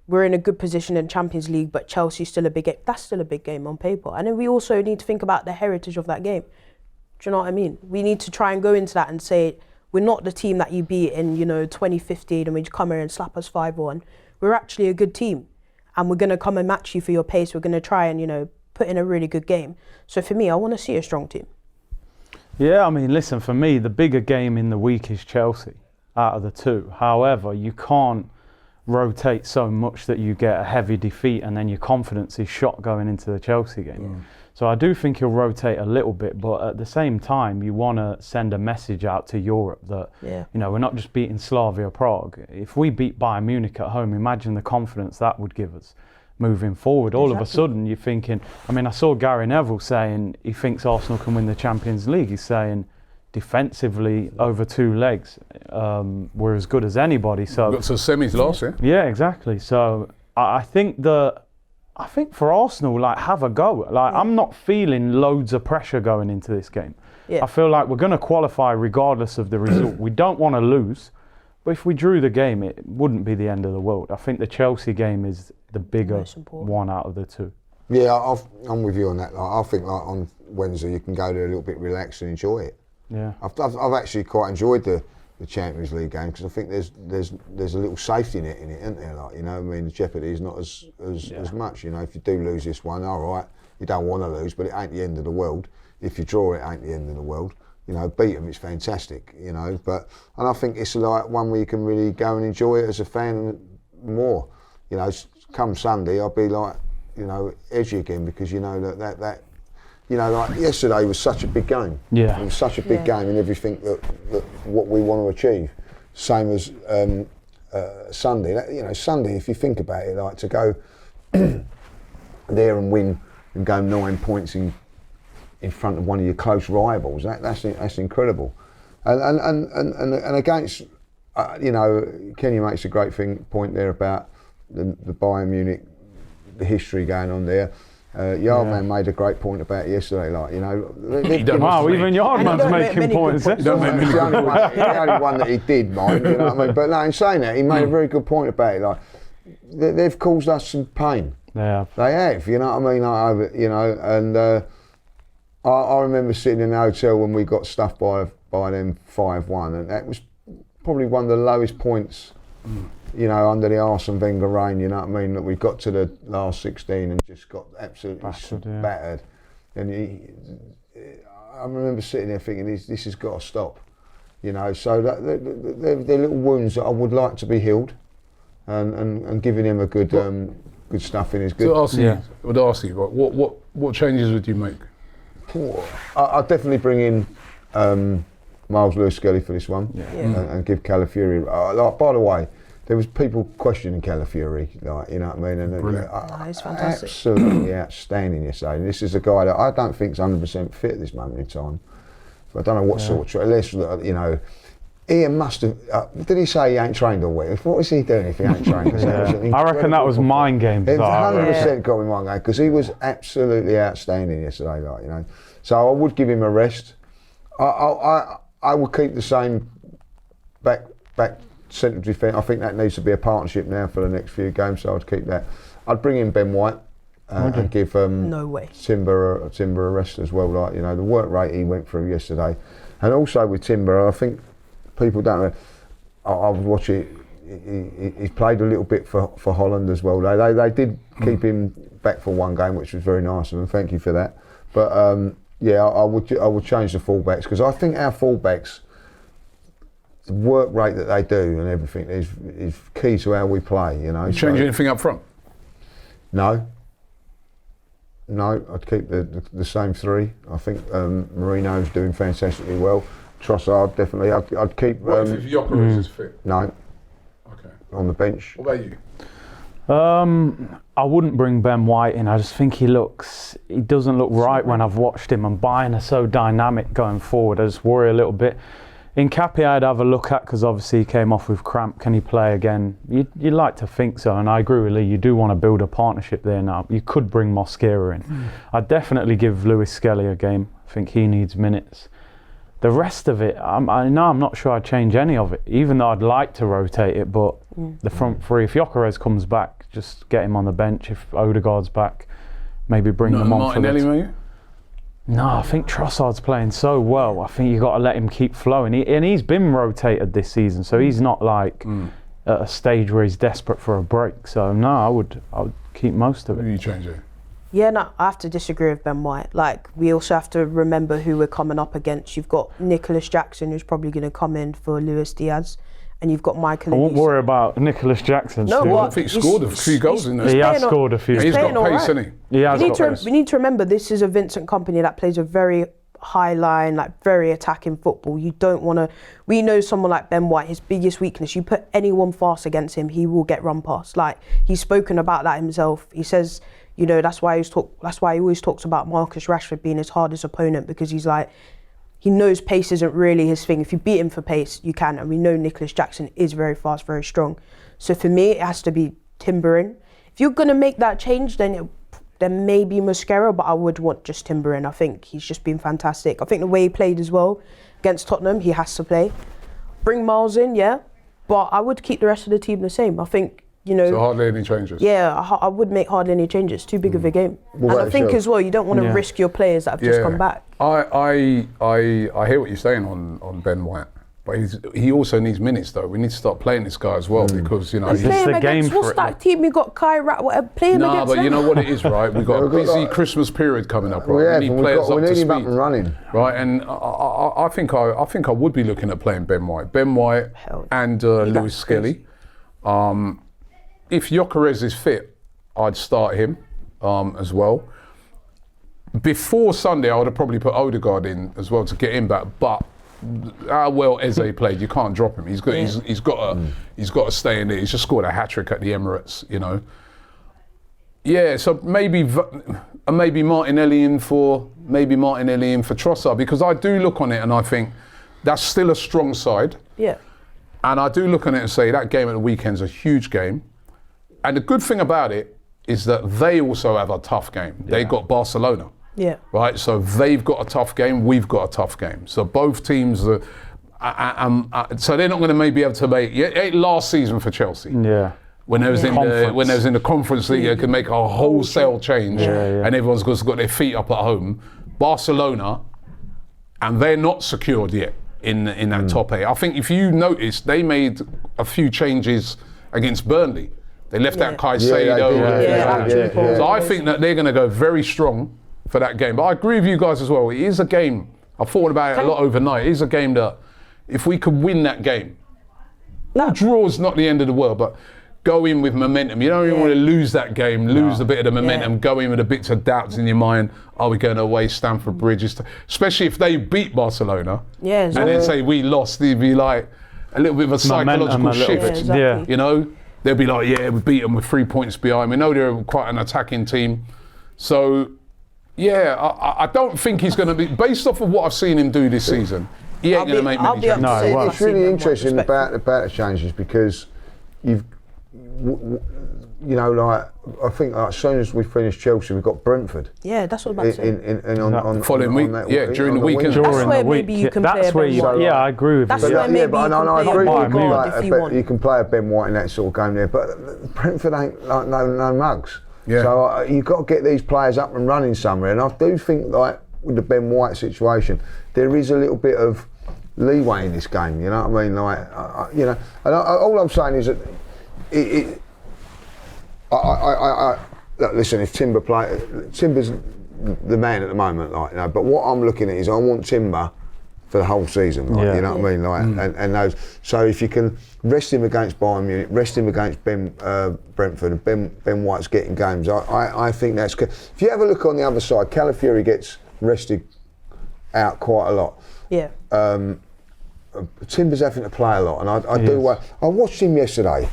B: we're in a good position in Champions League, but Chelsea's still a big game. That's still a big game on paper. And then we also need to think about the heritage of that game. Do you know what I mean? We need to try and go into that and say, we're not the team that you beat in, 2015 and we come here and slap us 5-1. We're actually a good team. And we're going to come and match you for your pace. We're going to try and, put in a really good game. So for me, I want to see a strong team.
D: Yeah, I mean, listen, for me, the bigger game in the week is Chelsea out of the 2. However, you can't rotate so much that you get a heavy defeat and then your confidence is shot going into the Chelsea game. So I do think he'll rotate a little bit, but at the same time you want to send a message out to Europe that we're not just beating Slavia Prague. If we beat Bayern Munich at home, imagine the confidence that would give us moving forward. All of a sudden you're thinking, I mean, I saw Gary Neville saying he thinks Arsenal can win the Champions League. He's saying defensively over 2 legs, we're as good as anybody. So
A: Got to semis last year.
D: yeah, exactly. So I think for Arsenal, like, have a go. Like, I'm not feeling loads of pressure going into this game.
B: Yeah.
D: I feel like we're going to qualify regardless of the result. We don't want to lose, but if we drew the game, it wouldn't be the end of the world. I think the Chelsea game is the bigger
B: Most important.
D: one out of the 2.
C: Yeah, I'm with you on that. Like, I think like on Wednesday you can go there a little bit relaxed and enjoy it.
D: Yeah.
C: I've actually quite enjoyed the Champions League game because I think there's a little safety net in it, isn't there? Like, you know, I mean, the jeopardy is not as much. You know, if you do lose this one, all right, you don't want to lose, but it ain't the end of the world. If you draw, it ain't the end of the world. You know, beat them, it's fantastic. You know, and I think it's like one where you can really go and enjoy it as a fan more. You know, come Sunday, I'll be like, you know, edgy again because you know that. You know, like yesterday was such a big game.
D: Yeah.
C: It was such a big game in everything that what we want to achieve. Same as Sunday. You know, Sunday, if you think about it, like to go there and win and go 9 points in front of one of your close rivals, that's incredible. And against, you know, Kenny makes a great point there about the Bayern Munich, the history going on there. Yardman made a great point about it yesterday, like, you know.
D: Wow, even Yardman's making points.
C: It's the only one that he did, mind, you know what I mean? But no, in saying that, he made a very good point about it, like, they've caused us some pain.
D: Yeah.
C: They have, you know what I mean? Like, you know, and I remember sitting in the hotel when we got stuffed by them 5-1, and that was probably one of the lowest points, you know, under the Arsenal and Wenger reign, you know what I mean, that we got to the last 16 and just got absolutely battered. And I remember sitting there thinking, this has got to stop, you know. So they're little wounds that I would like to be healed, and giving him a good stuffing is good.
A: I would ask you, what changes would you make?
C: I'd definitely bring in Miles Lewis-Skelly for this one, and give Calafiori. Like, by the way, there was people questioning Calafiori, like, you know what I mean? And
B: he's fantastic.
C: Absolutely outstanding yesterday. And this is a guy that I don't think is 100% fit at this moment in time. So I don't know what sort of, unless, you know, Ian must have, did he say he ain't trained all week? What was he doing if he ain't trained?
D: I reckon that was mind games.
C: It 100% got him mind game because he was absolutely outstanding yesterday, like, you know. So I would give him a rest. I would keep the same back central defence. I think that needs to be a partnership now for the next few games, so I'd keep that. I'd bring in Ben White and give
B: no way.
C: Timber a rest as well. Like, you know, the work rate he went through yesterday, and also with Timber, I think people don't know. I was watching. He played a little bit for Holland as well. They did keep him back for one game, which was very nice of them. Thank you for that. But I would change the fullbacks because I think our fullbacks, the work rate that they do and everything is key to how we play. You know.
A: Change anything up front?
C: No, I'd keep the same 3. I think Marino's doing fantastically well. Trossard definitely. I'd keep.
A: What if Gyökeres is fit?
C: No.
A: Okay.
C: On the bench.
A: What about you?
D: I wouldn't bring Ben White in. I just think he doesn't look right when I've watched him, and Bayern are so dynamic going forward. I just worry a little bit. Nkappi I'd have a look at because obviously he came off with cramp. Can he play again? You'd like to think so, and I agree with Lee. You do want to build a partnership there now. You could bring Mosquera in. I'd definitely give Lewis-Skelly a game. I think he needs minutes. The rest of it, I'm not sure I'd change any of it, even though I'd like to rotate it, but the front 3, if Gyökeres comes back, just get him on the bench. If Odegaard's back, maybe bring them on for
A: Martinelli,
D: No, I think Trossard's playing so well. I think you've got to let him keep flowing. And he's been rotated this season, so he's not like at a stage where he's desperate for a break. So no, I would keep most of it.
A: You change it?
B: Yeah, no, I have to disagree with Ben White. Like, we also have to remember who we're coming up against. You've got Nicholas Jackson, who's probably going to come in for Luis Diaz, and you've got Michael.
D: I won't worry about Nicholas Jackson.
B: No,
A: I think he scored a few goals in there.
D: He has scored a few.
A: He's got pace, hasn't he?
B: We need to remember this is a Vincent company that plays a very high line, like very attacking football. You don't want to. We know someone like Ben White, his biggest weakness. You put anyone fast against him, he will get run past. Like, he's spoken about that himself. He says, you know, that's why he always talks about Marcus Rashford being his hardest opponent, because he's like, he knows pace isn't really his thing. If you beat him for pace, you can. And we know Nicholas Jackson is very fast, very strong. So for me, it has to be Timber in. If you're going to make that change, then maybe Mosquera, but I would want just Timber in. I think he's just been fantastic. I think the way he played as well against Tottenham, he has to play. Bring Miles in, yeah, but I would keep the rest of the team the same. I think, you know...
A: So hardly any changes?
B: Yeah, I would make hardly any changes. Too big of a game. And I think as well, you don't want to risk your players that have just come back.
A: I hear what you're saying on Ben White. But he also needs minutes, though. We need to start playing this guy as well because, you know...
B: Play him against, what's that team? You got Kai Rat, whatever. Play him against
A: but
B: them.
A: you know what it is, right? We've got a busy Christmas period coming up, right?
C: We
A: need players
C: we
A: up
C: need
A: to
C: him
A: speed.
C: up and running.
A: Right, and I think I would be looking at playing Ben White. Ben White and Lewis Skelly. If Gyökeres is fit, I'd start him as well. Before Sunday, I would have probably put Odegaard in as well to get him back, but how well Eze played, you can't drop him. He's got to stay in there. He's just scored a hat-trick at the Emirates, you know. Yeah, so maybe Martinelli in for Trossard, because I do look on it and I think that's still a strong side.
B: Yeah.
A: And I do look on it and say that game at the weekend's a huge game. And the good thing about it is that they also have a tough game. Yeah. They got Barcelona.
B: Yeah.
A: Right, so they've got a tough game, we've got a tough game. So both teams so they're not going to maybe be able to make last season for Chelsea.
D: Yeah.
A: When they was in the Conference League, it could make a wholesale change, and everyone's got their feet up at home. Barcelona, and they're not secured yet in that top 8. I think if you notice, they made a few changes against Burnley. They left out Caicedo. So I think that they're going to go very strong for that game. But I agree with you guys as well. It is a game, I thought about it a lot overnight. It is a game that if we could win that game, draw is not the end of the world, but go in with momentum. You don't even want to lose that game, lose a bit of the momentum, go in with a bit of doubts in your mind. Are we going away Stamford Bridge? Especially if they beat Barcelona and then say we lost, they'd be like a little bit of a psychological shift. You know, they'll be like, we beat them with 3 points behind. We know they're quite an attacking team. So, I don't think he's going to be, based off of what I've seen him do this season, he ain't going to make many changes.
C: It's really interesting about the changes because I think as soon as we finish Chelsea, we've got Brentford.
B: Yeah, that's what I'm about to say.
A: Following week, during the weekend.
B: That's where maybe you can play a Ben White.
D: I agree with you.
B: That's where maybe you can play
C: you can play a Ben White in that sort of game there, but Brentford ain't like no mugs. Yeah. So you've got to get these players up and running somewhere, and I do think like with the Ben White situation, there is a little bit of leeway in this game. You know what I mean? Like, and all I'm saying is that look, listen, if Timber's the man at the moment, like, you know. But what I'm looking at is I want Timber for the whole season, like, you know what I mean, like, and those. So if you can rest him against Bayern Munich, rest him against Brentford, and Ben White's getting games, I think that's good. If you have a look on the other side, Calafiori gets rested out quite a lot.
B: Yeah.
C: Timber's having to play a lot, and I watched him yesterday.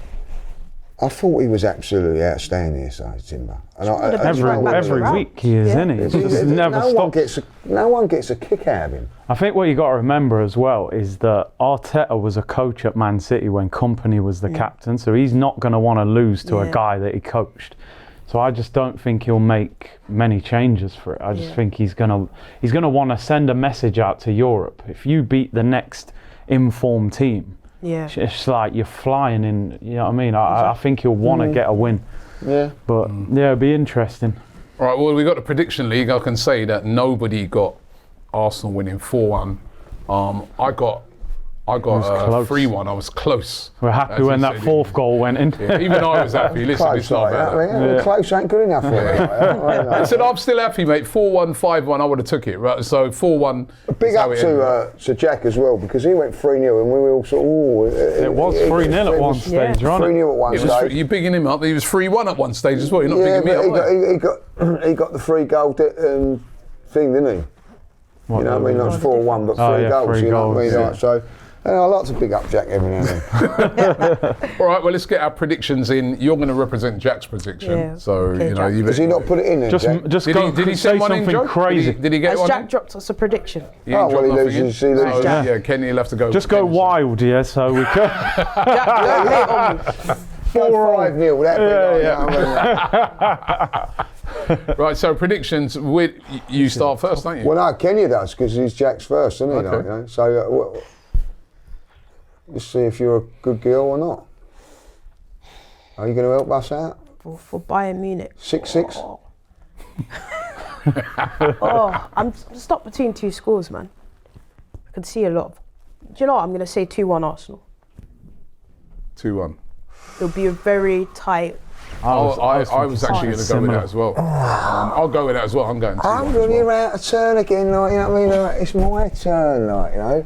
C: I thought he was absolutely outstanding yesterday, Timber. And
D: every week he is, isn't he? He just never stops.
C: No one gets a kick out of him.
D: I think what you got to remember as well is that Arteta was a coach at Man City when Kompany was the captain, so he's not going to want to lose to a guy that he coached. So I just don't think he'll make many changes for it. I just think he's gonna want to send a message out to Europe. If you beat the next informed team, it's like you're flying in. You know what I mean? I think he'll want to get a win. Yeah. But it'll be interesting.
A: All right. Well, we got the prediction league. I can say that nobody got Arsenal winning 4-1. I got a 3-1. I was close.
D: We're happy when that fourth goal went in.
A: Yeah, even I was happy. Listen, it's not bad.
C: Close ain't good enough for you.
A: I said, I'm still happy, mate. 4-1, 5-1, I would have took it. Right? So 4-1.
C: Big up to Jack as well, because he went 3-0 and we were all sort of,
D: it was 3-0 at one stage, right?
C: 3-0 at one stage.
A: You're bigging him up. He was 3-1 at one stage as well. You're not bigging me up.
C: He got the 3 goal thing, didn't he? You know what I mean? Not 4-1, but 3 goals. You know what I mean? So. And I like to pick up Jack every now and then.
A: All right, well, let's get our predictions in. You're going to represent Jack's prediction.
B: Yeah,
A: So,
B: okay,
A: you know,
B: Jack.
C: Does he not put it in then, Jack?
D: Just
A: Did
D: go,
A: he
D: say
A: send one in,
D: something
A: Joe?
D: crazy.
A: Did he get
B: Has
A: one
B: Jack
A: in?
B: dropped us a prediction?
A: He ain't
C: Oh, well,
A: dropped
C: he
A: nothing
C: loses,
A: in.
C: he loses.
A: So, yeah, Kenny, you'll have to go.
D: Just go
A: Kenny's.
D: wild, yeah, so we can.
B: Jack, don't hate on me.
C: Go 5-0, that'd be like,
A: Right, so predictions. You start first, don't you?
C: Well, no, Kenya does, because he's Jack's first, isn't he?
A: Okay.
C: Like, you know? So, let's see if you're a good girl or not. Are you going to help us out?
B: For Bayern Munich.
C: 6-6?
B: Oh, I'm stuck between two scores, man. I can see a lot of. Do you know what? I'm going to say 2-1 Arsenal.
A: 2-1.
B: It'll be a very tight.
A: I was actually going to go with that as well. I'll go with that as well. I'm going 2-1
C: I'm
A: as
C: going to
A: well.
C: be out of turn again, like, you know what I mean? Like, it's my turn, like, you know.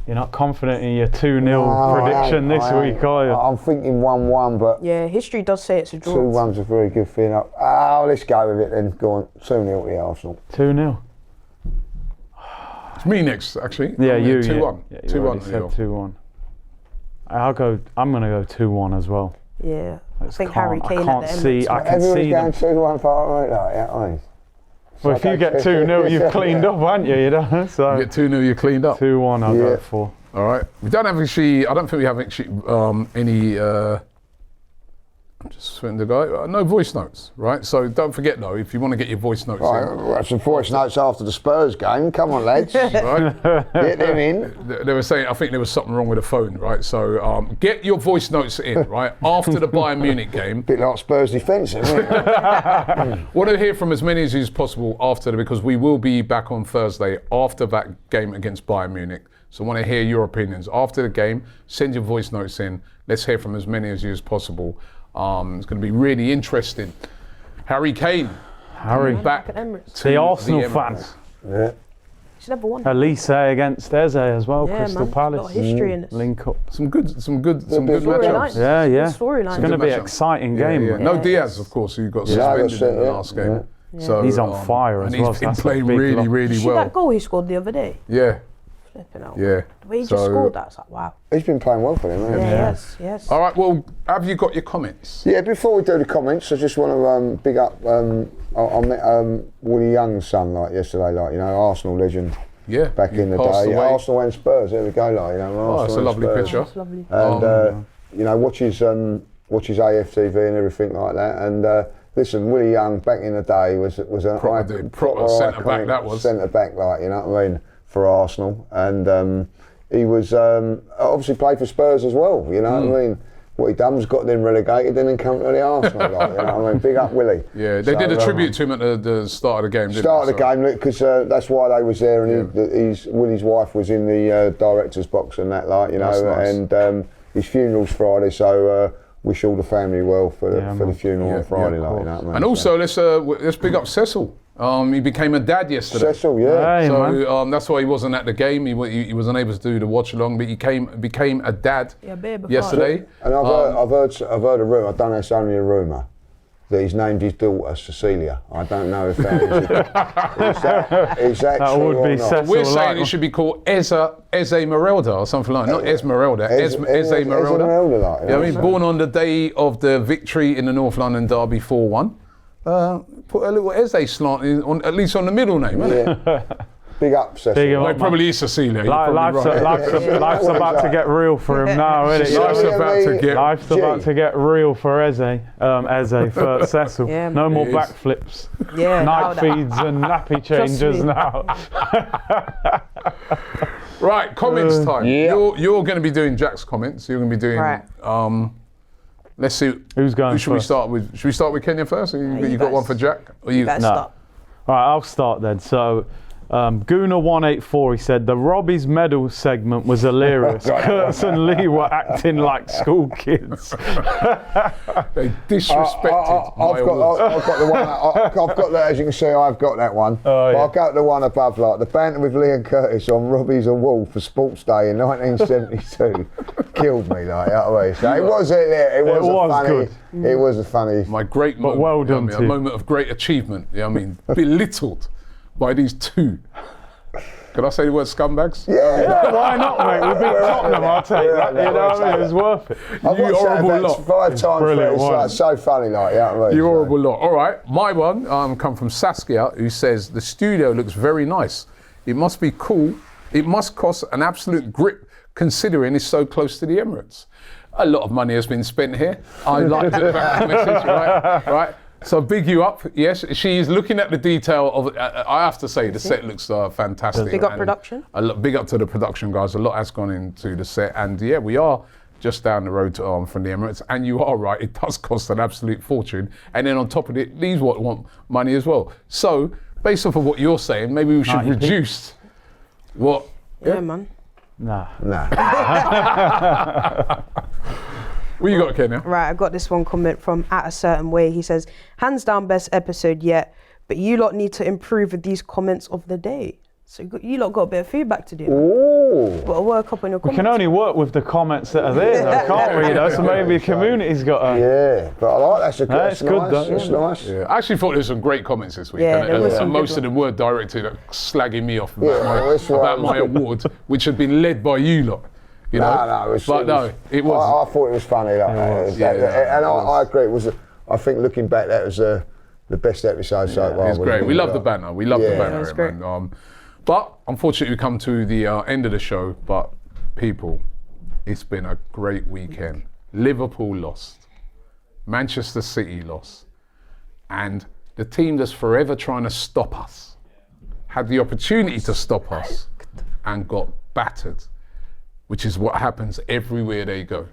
D: You're not confident in your 2-0 prediction this week, are you?
C: I'm thinking 1-1, but
B: Yeah, history does say it's a draw.
C: 2-1's a very good thing. Oh, let's go with it then. Go on, 2-0 to Arsenal.
D: 2-0.
A: It's me next, actually.
D: Yeah,
A: I'm
D: you.
A: 2-1.
D: Yeah,
A: 2-1.
D: said 2-1. I'm going to go 2-1 as well.
B: Yeah, I
D: just
B: think Harry
D: can't-
B: Kane
D: I
B: at
D: can't
B: the
D: see-
B: Emirates.
D: I can
C: Everyone's
D: see
C: going
D: them.
C: 2-1 for it, like, yeah, aye.
D: Well, if you get 2-0, you've cleaned up, haven't you? You know, so
A: You get 2-0, you're cleaned up.
D: 2-1 I'll
C: Yeah.
D: go for.
A: All right. We don't have actually. I don't think we have actually any. I'm just switching the guy. No voice notes, right? So don't forget though, if you want to get your voice notes
C: Right,
A: in,
C: well, some voice notes after the Spurs game. Come on, lads.
A: right?
C: Get them in.
A: They were saying, I think there was something wrong with the phone, right? So get your voice notes in, right? After the Bayern Munich game.
C: Bit like Spurs defence, isn't it?
A: Want to hear from as many of you as possible because we will be back on Thursday after that game against Bayern Munich. So I want to hear your opinions. After the game, send your voice notes in. Let's hear from as many of you as possible. It's going to be really interesting. Harry Kane.
D: Harry.
A: Back
B: At Emirates.
A: to
D: The Arsenal
A: Emirates.
D: fans.
C: Yeah.
B: He's never won.
D: Elise against Eze as well,
B: Yeah,
D: Crystal
B: man.
D: Palace.
B: Got history in this.
D: Link up.
A: Some good
C: bit
A: matchups.
D: Yeah, yeah.
B: Storyline.
D: It's going to be an
A: matchup.
D: exciting game.
A: Yeah.
D: man.
A: No
B: Yeah.
A: Diaz, of course, who got
C: Yeah,
A: suspended in the
C: yeah.
A: last game.
C: Yeah.
A: So
D: He's on fire as
A: and
D: well,
A: he's
D: so
A: been
D: that's a
A: playing
D: big
A: really,
D: loss.
A: really
B: See
A: well.
B: that goal he scored the other day?
A: Yeah,
B: Flipping out.
A: yeah.
B: The way he
A: So-
B: just scored that, it's like, wow.
C: He's been playing well for them, hasn't he?
B: Yeah, yes.
A: All right. Well, have you got your comments?
C: Yeah, before we do the comments, I just want to big up. I met Willie Young's son like yesterday, like, you know, Arsenal legend
A: Yeah.
C: back
A: you
C: in the
A: passed
C: day.
A: away.
C: Arsenal and Spurs, there we go, like, you know.
A: Oh,
C: Arsenal
A: that's a
C: and
A: lovely
C: Spurs.
A: picture.
B: It's lovely.
C: And you know, watches AFTV and everything like that. And listen, Willie Young back in the day was an
A: proper centre back, that was.
C: centre back, like, you know what I mean, for Arsenal. And he was obviously played for Spurs as well. You know what I mean. What he done was got them relegated and then come to the Arsenal. Like, you know what I mean, big up Willie.
A: Yeah, they did a tribute to him at the start of the game. Didn't
C: Start
A: they?
C: of the game, because that's why they was there, and Willie's wife was in the director's box and that, like, you know.
A: That's nice.
C: And his funeral's Friday, so wish all the family well for the funeral on Friday, like, you know what I mean.
A: And also, let's big up Cecil. He became a dad yesterday.
C: Cecil, yeah.
D: Hey, man.
A: So that's why he wasn't at the game. He wasn't able to do the watch along, but he became a dad yesterday.
C: And I've heard a rumour. I don't know. It's only a rumour that he's named his daughter Cecilia. I don't know if that is that
D: That
C: true
D: would
C: or
D: be
C: not.
D: Cecil.
A: We're saying
D: like-
A: it should be called Eze Merelda or something like that. Not Esmeralda, Eze Merelda.
C: Like,
A: Yeah, I mean, born on the day of the victory in the North London derby 4-1. Put a little Eze slant in, at least on the middle name, isn't it?
C: Big up, Cecil.
D: Big
A: Well,
D: up.
A: it probably is Cecilia. You're probably right.
D: Life's about to get real for him now, isn't it?
A: Life's about to get.
D: Life's about to get real for Eze for Cecil.
B: Yeah,
D: No
B: man.
D: more
A: It is.
D: backflips,
B: Yeah,
D: night feeds and nappy changes
B: me.
D: now.
A: Right, comments time.
C: Yeah.
A: You're going to be doing Jack's comments. You're going to be doing.
B: Right.
A: Let's see.
D: Who's going
A: Who should we
D: first?
A: start with? Should we start with Kenya first? Or you
B: you
A: got
B: guys-
A: one for Jack? Or you?
B: Better
D: No.
B: stop.
D: All right, I'll start then. So, Guna184, he said, the Robbie's medal segment was hilarious. Kurtz and Lee were acting like school kids.
A: They disrespected my award.
C: I've got the one. I've got that. As you can see, I've got that one.
D: Oh, yeah.
C: But I'll go to the one above, like the banter with Lee and Curtis on Robbie's and Wall for Sports Day in 1972 killed me. Like, you know what I mean? So it was funny.
D: good.
C: It was a funny.
A: My great moment.
D: well
A: you know
D: done
A: what I mean?
D: too.
A: A moment of great achievement. You know what I mean, belittled by these two Can I say the word scumbags?
C: Yeah.
D: Why not, mate? We beat Tottenham, I'll take that. You know what I mean? It was worth it.
C: I've
A: You
C: watched that
A: horrible
C: about
A: lot.
C: 5 times.
D: brilliant,
C: It's like so funny, like, you know what I mean?
A: You horrible lot. All right, my one come from Saskia, who says the studio looks very nice. It must be cool. It must cost an absolute grip considering it's so close to the Emirates. A lot of money has been spent here. I like the message, right? So big you up. Yes, she's looking at the detail of. I have to say, the set looks fantastic.
B: Big up
A: and
B: production.
A: Big up to the production guys. A lot has gone into the set, and yeah, we are just down the road from the Emirates. And you are right; it does cost an absolute fortune. And then on top of it, these want money as well. So based off of what you're saying, maybe we should reduce what.
B: Yeah, man.
C: Nah.
A: What you got, Kenya?
B: Right, I got this one comment from At a Certain Way. He says, hands down best episode yet, but you lot need to improve with these comments of the day. So you lot got a bit of feedback to do.
C: Ooh.
B: Got to work up on your
D: We
B: comments.
D: can only work with the comments that are there, though, can't we? You know? So maybe the community's got to...
C: Yeah, but I like that's a good.
D: It's good,
C: nice.
D: though.
C: It's nice.
A: Yeah, I actually thought there was some great comments this week.
B: Yeah,
A: and,
B: there was
A: and
B: some
A: most
B: good
A: of them were directed at slagging me off
C: Yeah, that's right.
A: about my award, which had been led by you lot. You know?
C: No,
A: it was. I
C: thought it was funny. Like, and I agree. It was. I think looking back, that was the best episode so far.
A: It's great. We love the banner. We love the banner,
B: it's great.
A: man. But unfortunately, we come to the end of the show. But people, it's been a great weekend. Liverpool lost, Manchester City lost, and the team that's forever trying to stop us had the opportunity to stop us and got battered, which is what happens everywhere they go.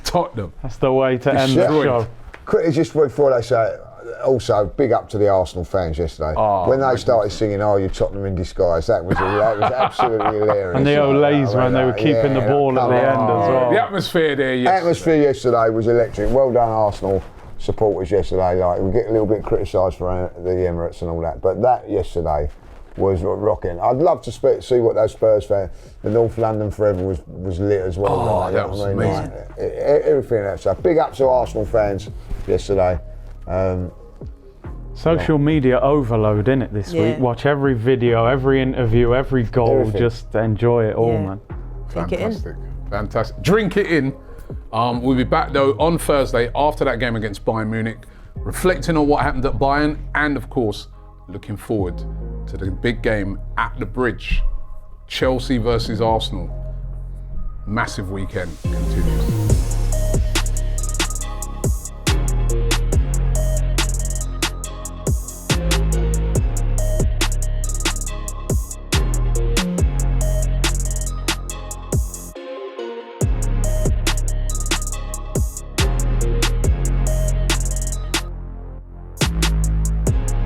A: Tottenham.
D: That's the way to end the show.
C: Quickly, just before they say it, also big up to the Arsenal fans yesterday. When they started singing, "Oh, you Tottenham in disguise," that was absolutely hilarious.
D: And the Olays when they were keeping the ball at the end as well.
A: The atmosphere there yesterday.
C: Atmosphere yesterday was electric. Well done, Arsenal supporters yesterday. Like, we get a little bit criticised for the Emirates and all that, but that yesterday was rocking. I'd love to see what those Spurs fans, the North London Forever was lit as well.
A: Oh, that was amazing.
C: Everything else. So big up to Arsenal fans yesterday.
D: Social media overload, innit, this week? Watch every video, every interview, every goal.
C: Everything.
D: Just enjoy it all, man.
B: Take it in.
A: Fantastic. Drink it in. We'll be back though on Thursday after that game against Bayern Munich, reflecting on what happened at Bayern and of course looking forward to the big game at the Bridge, Chelsea versus Arsenal. Massive weekend continues.